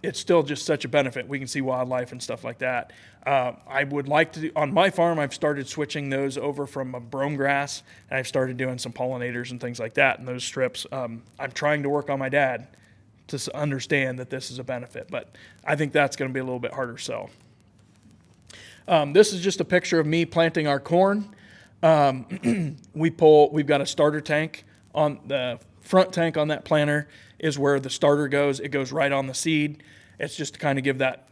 it's still just such a benefit. We can see wildlife and stuff like that. I would like to, on my farm, I've started switching those over from a brome grass, and I've started doing some pollinators and things like that in those strips. I'm trying to work on my dad to understand that this is a benefit, but I think that's going to be a little bit harder to sell. This is just a picture of me planting our corn. We've got a starter tank on the front tank on that planter is where the starter goes. It goes right on the seed. It's just to kind of give that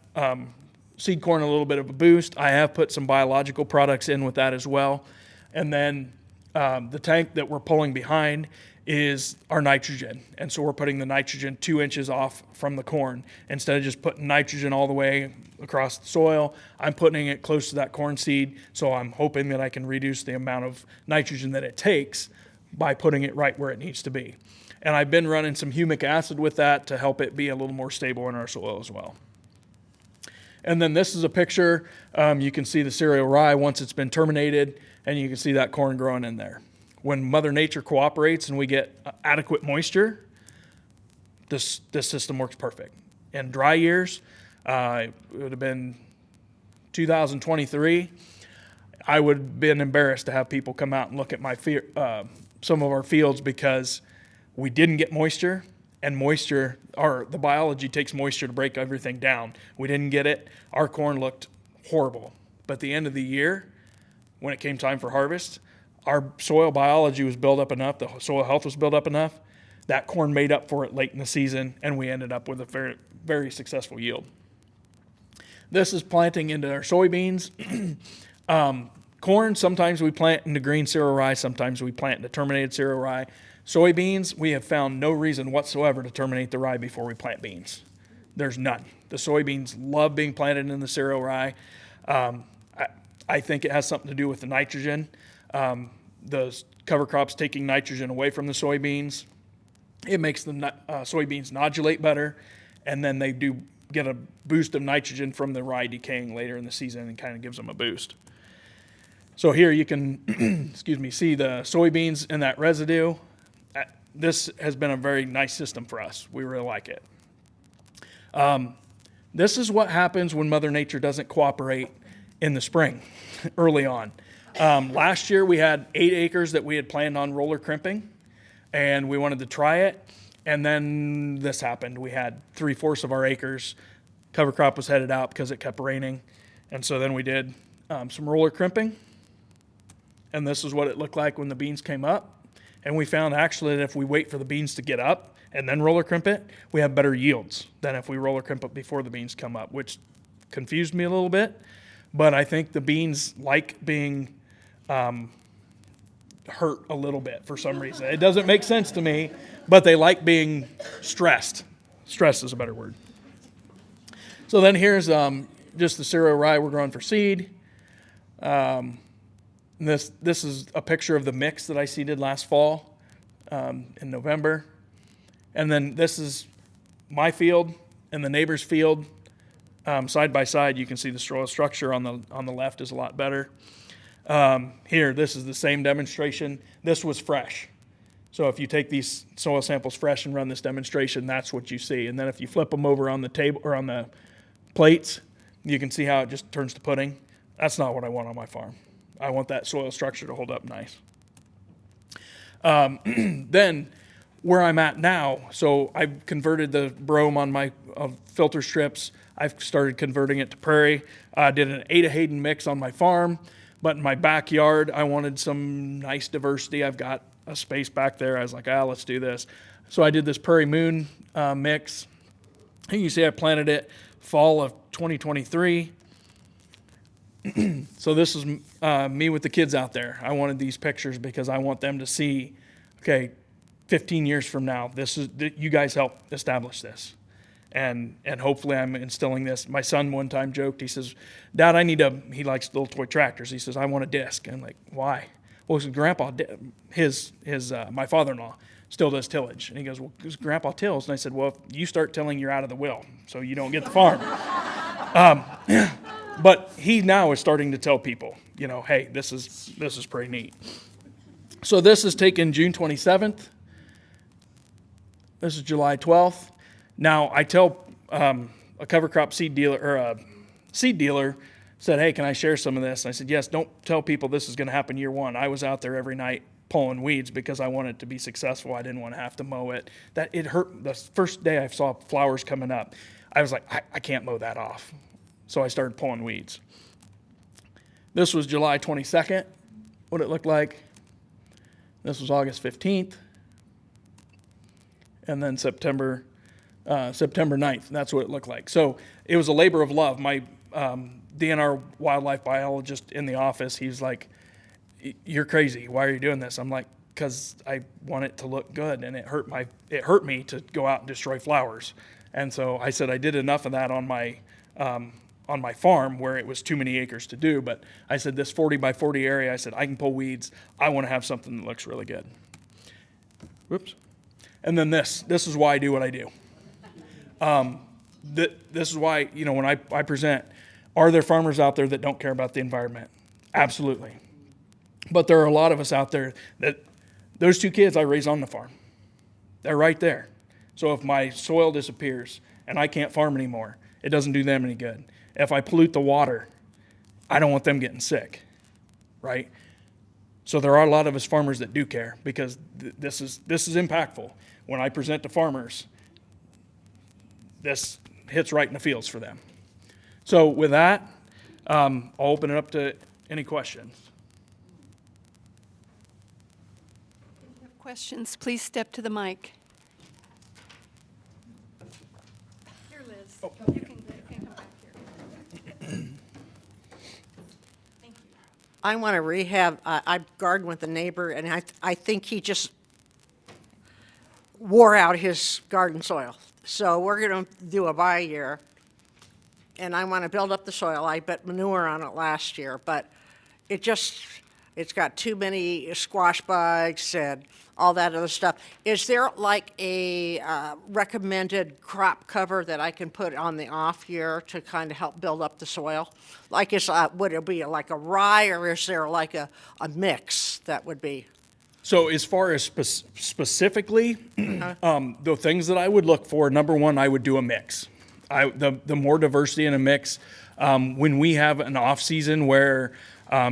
seed corn a little bit of a boost. I have put some biological products in with that as well. And then the tank that we're pulling behind is our nitrogen. And so we're putting the nitrogen 2 inches off from the corn. Instead of just putting nitrogen all the way across the soil, I'm putting it close to that corn seed. So I'm hoping that I can reduce the amount of nitrogen that it takes by putting it right where it needs to be. And I've been running some humic acid with that to help it be a little more stable in our soil as well. And then this is a picture. You can see the cereal rye once it's been terminated, and you can see that corn growing in there. When Mother Nature cooperates and we get adequate moisture, this system works perfect. In dry years, it would have been 2023, I would have been embarrassed to have people come out and look at some of our fields because we didn't get moisture, and the biology takes moisture to break everything down. We didn't get it. Our corn looked horrible. But at the end of the year, when it came time for harvest, our soil biology was built up enough, the soil health was built up enough, that corn made up for it late in the season, and we ended up with a very, very successful yield. This is planting into our soybeans. Corn, sometimes we plant into green cereal rye, sometimes we plant into terminated cereal rye. Soybeans, we have found no reason whatsoever to terminate the rye before we plant beans. There's none. The soybeans love being planted in the cereal rye. I think it has something to do with the nitrogen. The cover crops taking nitrogen away from the soybeans. It makes the soybeans nodulate better, and then they do get a boost of nitrogen from the rye decaying later in the season and kind of gives them a boost. So here you can see the soybeans and that residue. This has been a very nice system for us. We really like it. This is what happens when Mother Nature doesn't cooperate in the spring, early on. Last year we had 8 acres that we had planned on roller crimping, and we wanted to try it, and then this happened. We had 3/4 of our acres. Cover crop was headed out because it kept raining, and so then we did some roller crimping, and this is what it looked like when the beans came up. And we found actually that if we wait for the beans to get up and then roller crimp it, we have better yields than if we roller crimp it before the beans come up, which confused me a little bit. But I think the beans like being hurt a little bit for some reason. It doesn't make sense to me, but they like being stressed. Stress is a better word. So then here's just the cereal rye we're growing for seed. This is a picture of the mix that I seeded last fall in November. And then this is my field and the neighbor's field side by side, you can see the soil structure on the left is a lot better. Here, this is the same demonstration. This was fresh. So if you take these soil samples fresh and run this demonstration, that's what you see. And then if you flip them over on the table or on the plates, you can see how it just turns to pudding. That's not what I want on my farm. I want that soil structure to hold up nice. Then where I'm at now, so I've converted the brome on my filter strips. I've started converting it to prairie. I did an Ada Hayden mix on my farm, but in my backyard, I wanted some nice diversity. I've got a space back there. I was like, let's do this. So I did this Prairie Moon mix. You can see I planted it fall of 2023. So this is me with the kids out there. I wanted these pictures because I want them to see, okay, 15 years from now, you guys helped establish this. And hopefully I'm instilling this. My son one time joked, he says, Dad, he likes little toy tractors. He says, I want a disc. And I'm like, why? Well, his grandpa, my father-in-law still does tillage. And he goes, well, his grandpa tills. And I said, well, if you start tilling, you're out of the will, so you don't get the farm. But he now is starting to tell people, hey, this is pretty neat. So this is taken June 27th. This is July 12th. Now I tell a cover crop seed dealer or a seed dealer said, hey, can I share some of this? And I said, yes, don't tell people this is going to happen year one. I was out there every night pulling weeds because I wanted it to be successful. I didn't want to have to mow it. That it hurt. The first day I saw flowers coming up, I was like, I can't mow that off. So I started pulling weeds. This was July 22nd, what it looked like. This was August 15th. And then September 9th. That's what it looked like. So it was a labor of love. My DNR wildlife biologist in the office, he's like, you're crazy. Why are you doing this? I'm like, because I want it to look good, and it hurt me to go out and destroy flowers. And so I said I did enough of that on my farm where it was too many acres to do. But I said this 40 by 40 area, I said I can pull weeds. I want to have something that looks really good. Whoops. And then this is why I do what I do. This is why, when I present, are there farmers out there that don't care about the environment? Absolutely. But there are a lot of us out there that those two kids I raise on the farm. They're right there. So if my soil disappears and I can't farm anymore, it doesn't do them any good. If I pollute the water, I don't want them getting sick, right? So there are a lot of us farmers that do care because this is impactful. When I present to farmers, this hits right in the fields for them. So with that, I'll open it up to any questions. If you have questions, please step to the mic. Here, Liz. Oh. You can come back here. Thank you. I want to rehab, I garden with a neighbor, and I think he just wore out his garden soil. So we're going to do a bi-year, and I want to build up the soil. I put manure on it last year, but it's got too many squash bugs and all that other stuff. Is there like a recommended crop cover that I can put on the off year to kind of help build up the soil? Like, would it be like a rye, or is there like a mix that would be? So as far as specifically, the things that I would look for, number one, I would do a mix. The more diversity in a mix, when we have an off season where,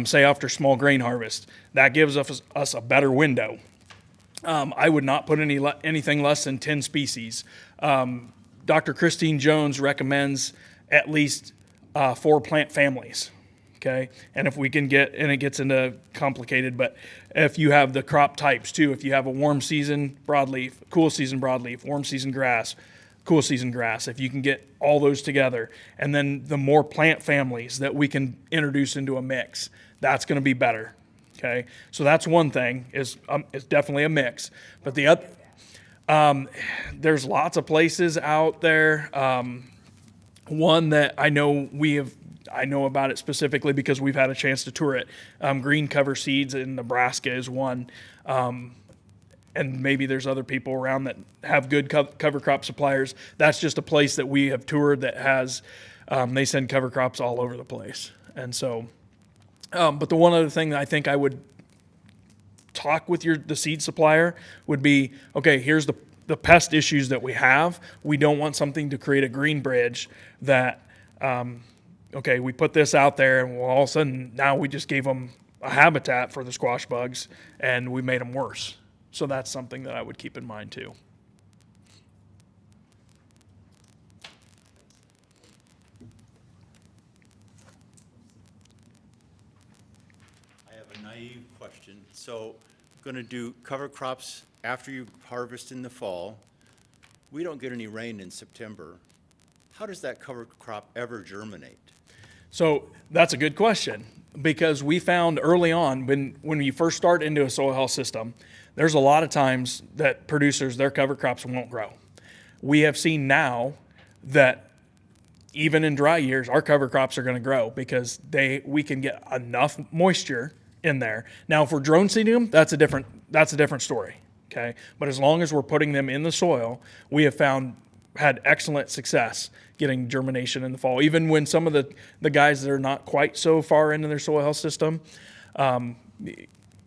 say after small grain harvest, that gives us a better window. I would not put anything less than 10 species. Dr. Christine Jones recommends at least 4 plant families. Okay, and if we can and it gets into complicated, but if you have the crop types too, if you have a warm season broadleaf, cool season broadleaf, warm season grass, cool season grass, if you can get all those together, and then the more plant families that we can introduce into a mix, that's going to be better. Okay, so that's one thing is definitely a mix, but the other, there's lots of places out there. One that I know about it specifically because we've had a chance to tour it. Green Cover Seeds in Nebraska is one. And maybe there's other people around that have good cover crop suppliers. That's just a place that we have toured that has They send cover crops all over the place. And so, but the one other thing that I think I would talk with the seed supplier would be, okay, here's the pest issues that we have. We don't want something to create a green bridge that, okay, we put this out there and all of a sudden now we just gave them a habitat for the squash bugs and we made them worse. So that's something that I would keep in mind too. I have a naive question. So, going to do cover crops after you harvest in the fall. We don't get any rain in September. How does that cover crop ever germinate? So that's a good question, because we found early on when you first start into a soil health system, there's a lot of times that producers, their cover crops won't grow. We have seen now that even in dry years, our cover crops are going to grow because we can get enough moisture in there. Now, if we're drone seeding them, that's a different story. Okay, but as long as we're putting them in the soil, we have had excellent success getting germination in the fall. Even when some of the guys that are not quite so far into their soil health system,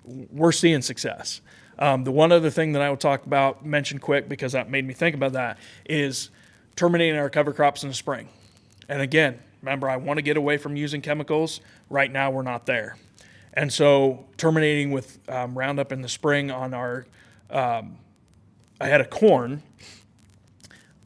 we're seeing success. The one other thing that I will mention quick, because that made me think about that, is terminating our cover crops in the spring. And again, remember, I want to get away from using chemicals. Right now, we're not there. And so terminating with Roundup in the spring on our I had a corn.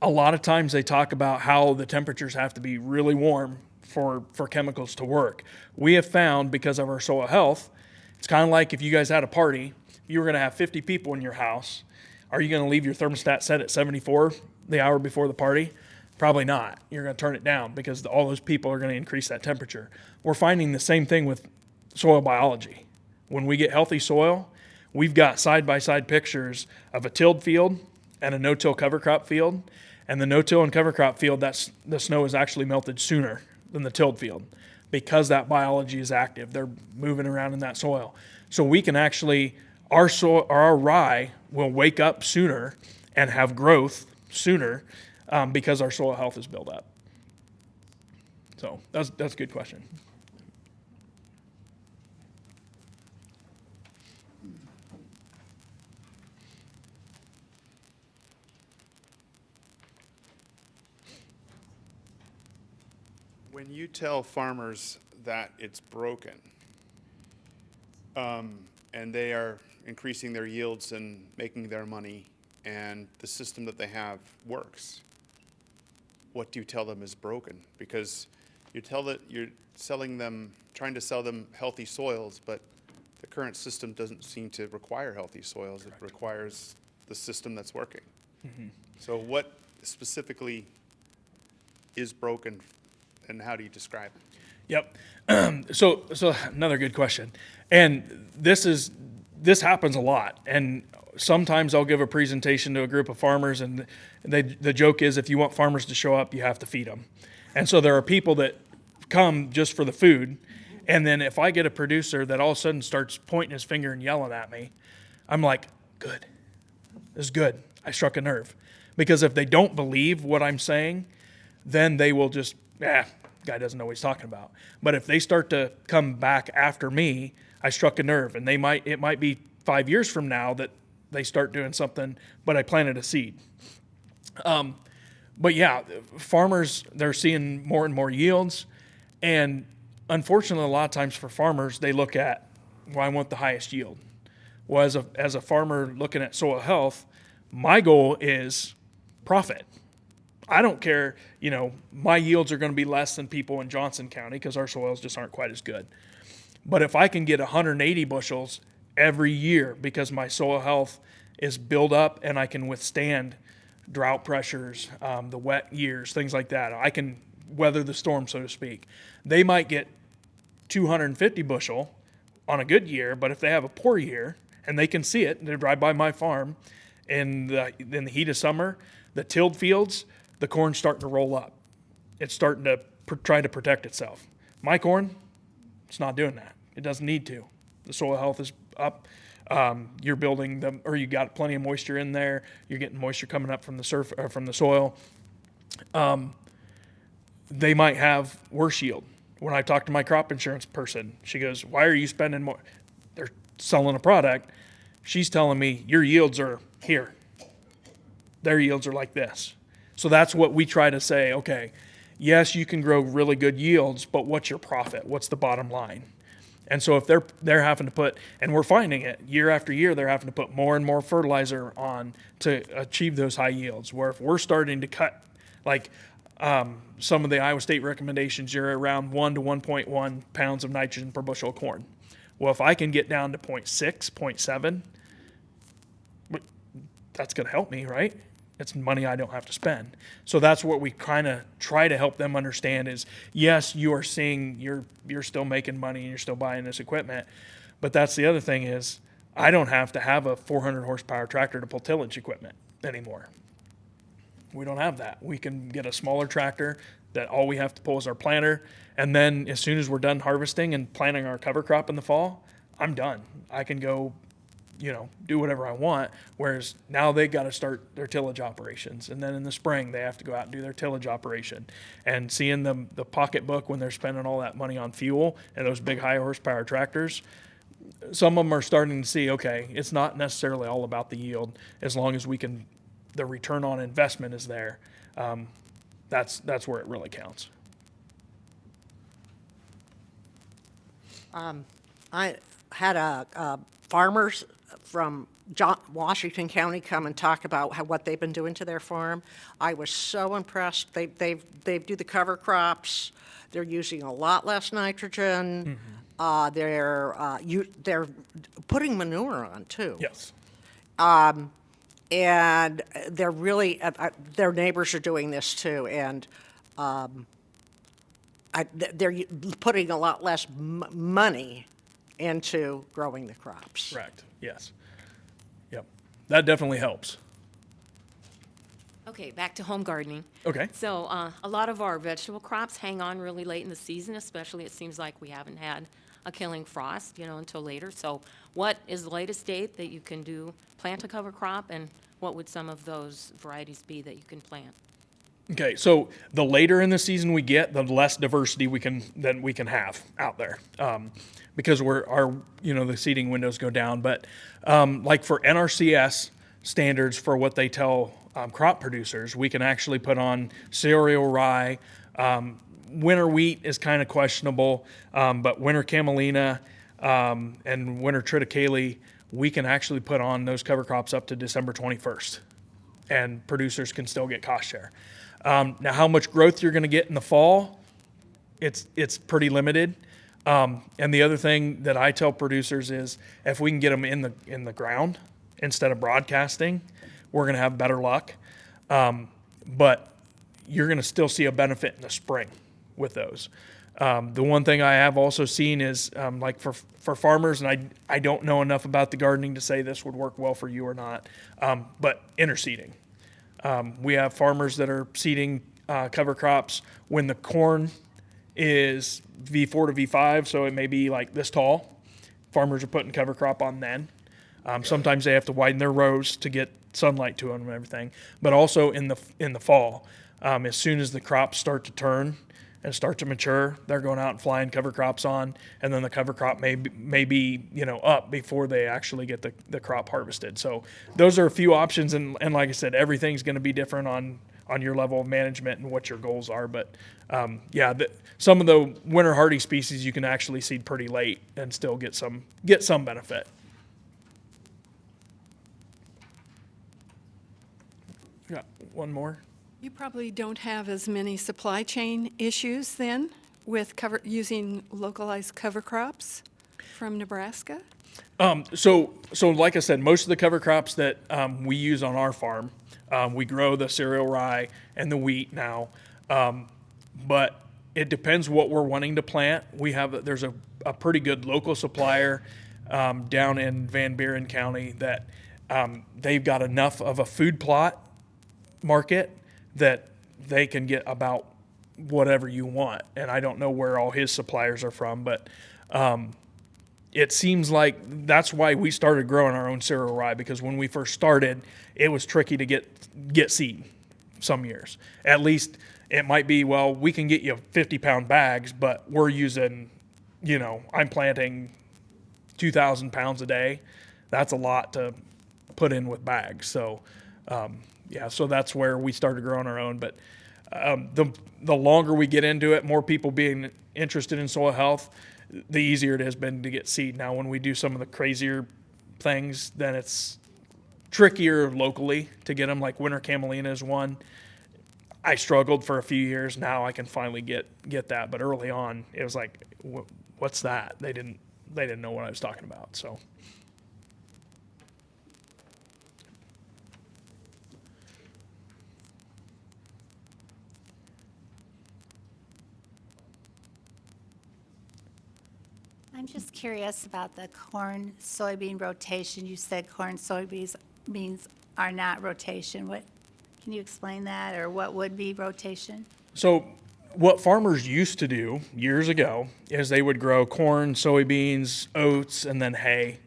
A lot of times they talk about how the temperatures have to be really warm for chemicals to work. We have found, because of our soil health, it's kind of like if you guys had a party, you were going to have 50 people in your house. Are you going to leave your thermostat set at 74 the hour before the party? Probably not. You're going to turn it down because all those people are going to increase that temperature. We're finding the same thing with soil biology. When we get healthy soil, we've got side-by-side pictures of a tilled field and a no-till cover crop field. And the no-till and cover crop field, the snow is actually melted sooner than the tilled field because that biology is active. They're moving around in that soil. So we can actually, our rye will wake up sooner and have growth sooner because our soil health is built up. So that's a good question. When you tell farmers that it's broken, and they are increasing their yields and making their money, and the system that they have works, what do you tell them is broken? Because you tell that you're trying to sell them healthy soils, but the current system doesn't seem to require healthy soils. Correct. It requires the system that's working. Mm-hmm. So what specifically is broken, and how do you describe it? Yep. So another good question. And this happens a lot. And sometimes I'll give a presentation to a group of farmers, and the joke is, if you want farmers to show up, you have to feed them. And so there are people that come just for the food. And then if I get a producer that all of a sudden starts pointing his finger and yelling at me, I'm like, good. This is good. I struck a nerve. Because if they don't believe what I'm saying, then they will just, guy doesn't know what he's talking about. But if they start to come back after me, I struck a nerve. And it might be 5 years from now that they start doing something, but I planted a seed. But yeah, farmers, they're seeing more and more yields. And unfortunately, a lot of times for farmers, they look at, well, I want the highest yield. Well, as a farmer looking at soil health, my goal is profit. I don't care, my yields are going to be less than people in Johnson County because our soils just aren't quite as good. But if I can get 180 bushels every year because my soil health is built up and I can withstand drought pressures, the wet years, things like that, I can weather the storm, so to speak. They might get 250 bushel on a good year, but if they have a poor year and they can see it, they drive by my farm in the heat of summer, the tilled fields, the corn's starting to roll up. It's starting to try to protect itself. My corn, it's not doing that. It doesn't need to. The soil health is up. You're building them, or you got plenty of moisture in there. You're getting moisture coming up from the soil. they might have worse yield. When I talk to my crop insurance person, she goes, why are you spending more? They're selling a product. She's telling me your yields are here. Their yields are like this. So that's what we try to say. Okay, yes, you can grow really good yields, but what's your profit? What's the bottom line? And so if they're having to put, and we're finding it year after year, they're having to put more and more fertilizer on to achieve those high yields. Where if we're starting to cut, like some of the Iowa State recommendations, you're around 1 to 1.1 pounds of nitrogen per bushel of corn. Well, if I can get down to 0.6, 0.7, that's going to help me, right? It's money I don't have to spend. So that's what we kind of try to help them understand is, yes, you are seeing you're still making money and you're still buying this equipment. But that's the other thing is I don't have to have a 400 horsepower tractor to pull tillage equipment anymore. We don't have that. We can get a smaller tractor that all we have to pull is our planter. And then as soon as we're done harvesting and planting our cover crop in the fall, I'm done. I can go, do whatever I want. Whereas now they got to start their tillage operations. And then in the spring, they have to go out and do their tillage operation. And seeing the pocketbook when they're spending all that money on fuel and those big high horsepower tractors, some of them are starting to see, okay, it's not necessarily all about the yield as long as the return on investment is there. That's where it really counts. I had a farmers from Washington County come and talk about what they've been doing to their farm. I was so impressed. They do the cover crops. They're using a lot less nitrogen. They're putting manure on too. Yes. And they're really their neighbors are doing this too, and they're putting a lot less money into growing the crops. Correct. Yes. Yep. That definitely helps. Okay, back to home gardening. Okay. So a lot of our vegetable crops hang on really late in the season, especially it seems like we haven't had a killing frost, until later. So what is the latest date that you can plant a cover crop, and what would some of those varieties be that you can plant? Okay, so the later in the season we get, the less diversity we can have out there, because the seeding windows go down. But like for NRCS standards for what they tell crop producers, we can actually put on cereal rye. Winter wheat is kind of questionable, but winter camelina and winter triticale, we can actually put on those cover crops up to December 21st, and producers can still get cost share. Now, how much growth you're going to get in the fall, it's pretty limited. And the other thing that I tell producers is if we can get them in the ground instead of broadcasting, we're going to have better luck. But you're going to still see a benefit in the spring with those. The one thing I have also seen is like for farmers, and I don't know enough about the gardening to say this would work well for you or not, but interseeding. We have farmers that are seeding cover crops when the corn is V4 to V5, so it may be like this tall. Farmers are putting cover crop on then. Sometimes they have to widen their rows to get sunlight to them and everything. But also in the fall, as soon as the crops start to turn and start to mature, they're going out and flying cover crops on, and then the cover crop may be up before they actually get the crop harvested. So those are a few options, and like I said, everything's going to be different on your level of management and what your goals are. But some of the winter hardy species you can actually seed pretty late and still get some benefit. Got one more. You probably don't have as many supply chain issues then with using localized cover crops from Nebraska? So like I said, most of the cover crops that we use on our farm, we grow the cereal rye and the wheat now, but it depends what we're wanting to plant. There's a pretty good local supplier down in Van Buren County that they've got enough of a food plot market that they can get about whatever you want. And I don't know where all his suppliers are from, but it seems like that's why we started growing our own cereal rye, because when we first started, it was tricky to get seed some years. At least It might be, well, we can get you 50-pound bags, but we're using, I'm planting 2,000 pounds a day. That's a lot to put in with bags. So, so that's where we started growing our own. But the longer we get into it, more people being interested in soil health, the easier it has been to get seed. Now, when we do some of the crazier things, then it's trickier locally to get them, like winter camelina is one. I struggled for a few years. Now I can finally get that. But early on, it was like, what's that? They didn't know what I was talking about. So. I'm just curious about the corn soybean rotation. You said corn soybeans are not rotation. Can you explain that, or what would be rotation? So what farmers used to do years ago is they would grow corn, soybeans, oats, and then hay.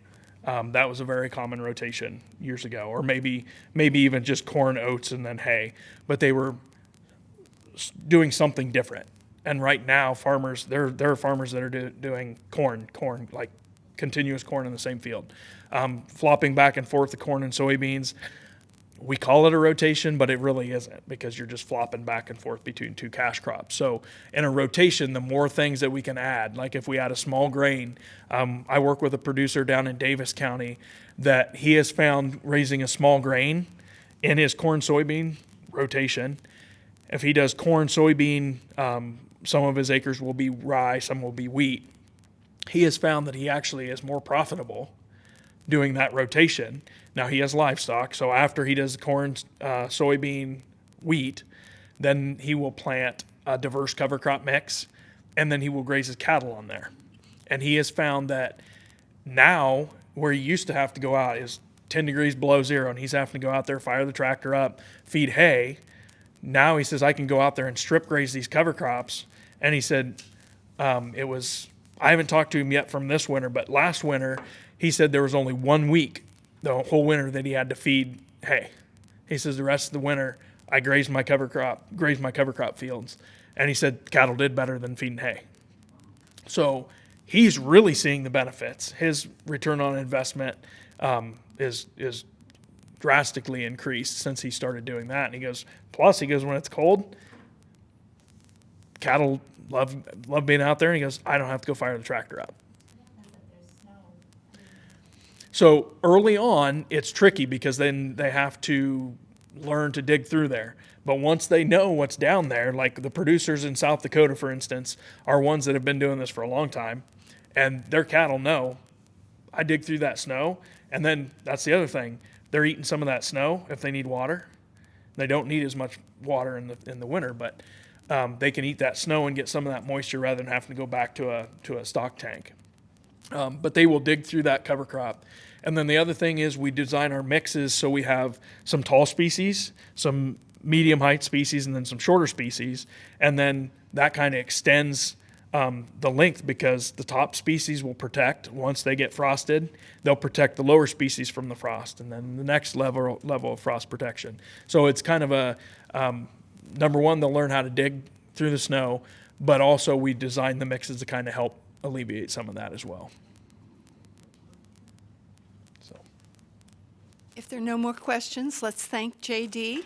That was a very common rotation years ago, or maybe even just corn, oats, and then hay. But they were doing something different. And right now, farmers, there are farmers that are doing corn, like continuous corn in the same field. Flopping back and forth the corn and soybeans. We call it a rotation, but it really isn't, because you're just flopping back and forth between two cash crops. So in a rotation, the more things that we can add, like if we add a small grain, I work with a producer down in Davis County that he has found raising a small grain in his corn soybean rotation. If he does corn, soybean, some of his acres will be rye, some will be wheat. He has found that he actually is more profitable doing that rotation. Now, he has livestock, so after he does corn, soybean, wheat, then he will plant a diverse cover crop mix, and then he will graze his cattle on there. And he has found that now, where he used to have to go out is 10 degrees below zero, and he's having to go out there, fire the tractor up, feed hay. Now he says, I can go out there and strip graze these cover crops. And he said, I haven't talked to him yet from this winter, but last winter, he said there was only 1 week, the whole winter, that he had to feed hay. He says the rest of the winter, I grazed my cover crop fields. And he said cattle did better than feeding hay. So he's really seeing the benefits. His return on investment is drastically increased since he started doing that. And he goes, plus, when it's cold, cattle love being out there. And he goes, I don't have to go fire the tractor up. So early on, it's tricky because then they have to learn to dig through there. But once they know what's down there, like the producers in South Dakota, for instance, are ones that have been doing this for a long time, and their cattle know, I dig through that snow. And then that's the other thing. They're eating some of that snow if they need water. They don't need as much water in the winter, but they can eat that snow and get some of that moisture rather than having to go back to a stock tank. But they will dig through that cover crop. And then the other thing is we design our mixes so we have some tall species, some medium height species, and then some shorter species. And then that kind of extends the length, because the top species will protect once they get frosted. They'll protect the lower species from the frost, and then the next level of frost protection. So it's kind of a number one, they'll learn how to dig through the snow, but also we design the mixes to kind of help alleviate some of that as well. So. If there are no more questions, let's thank JD.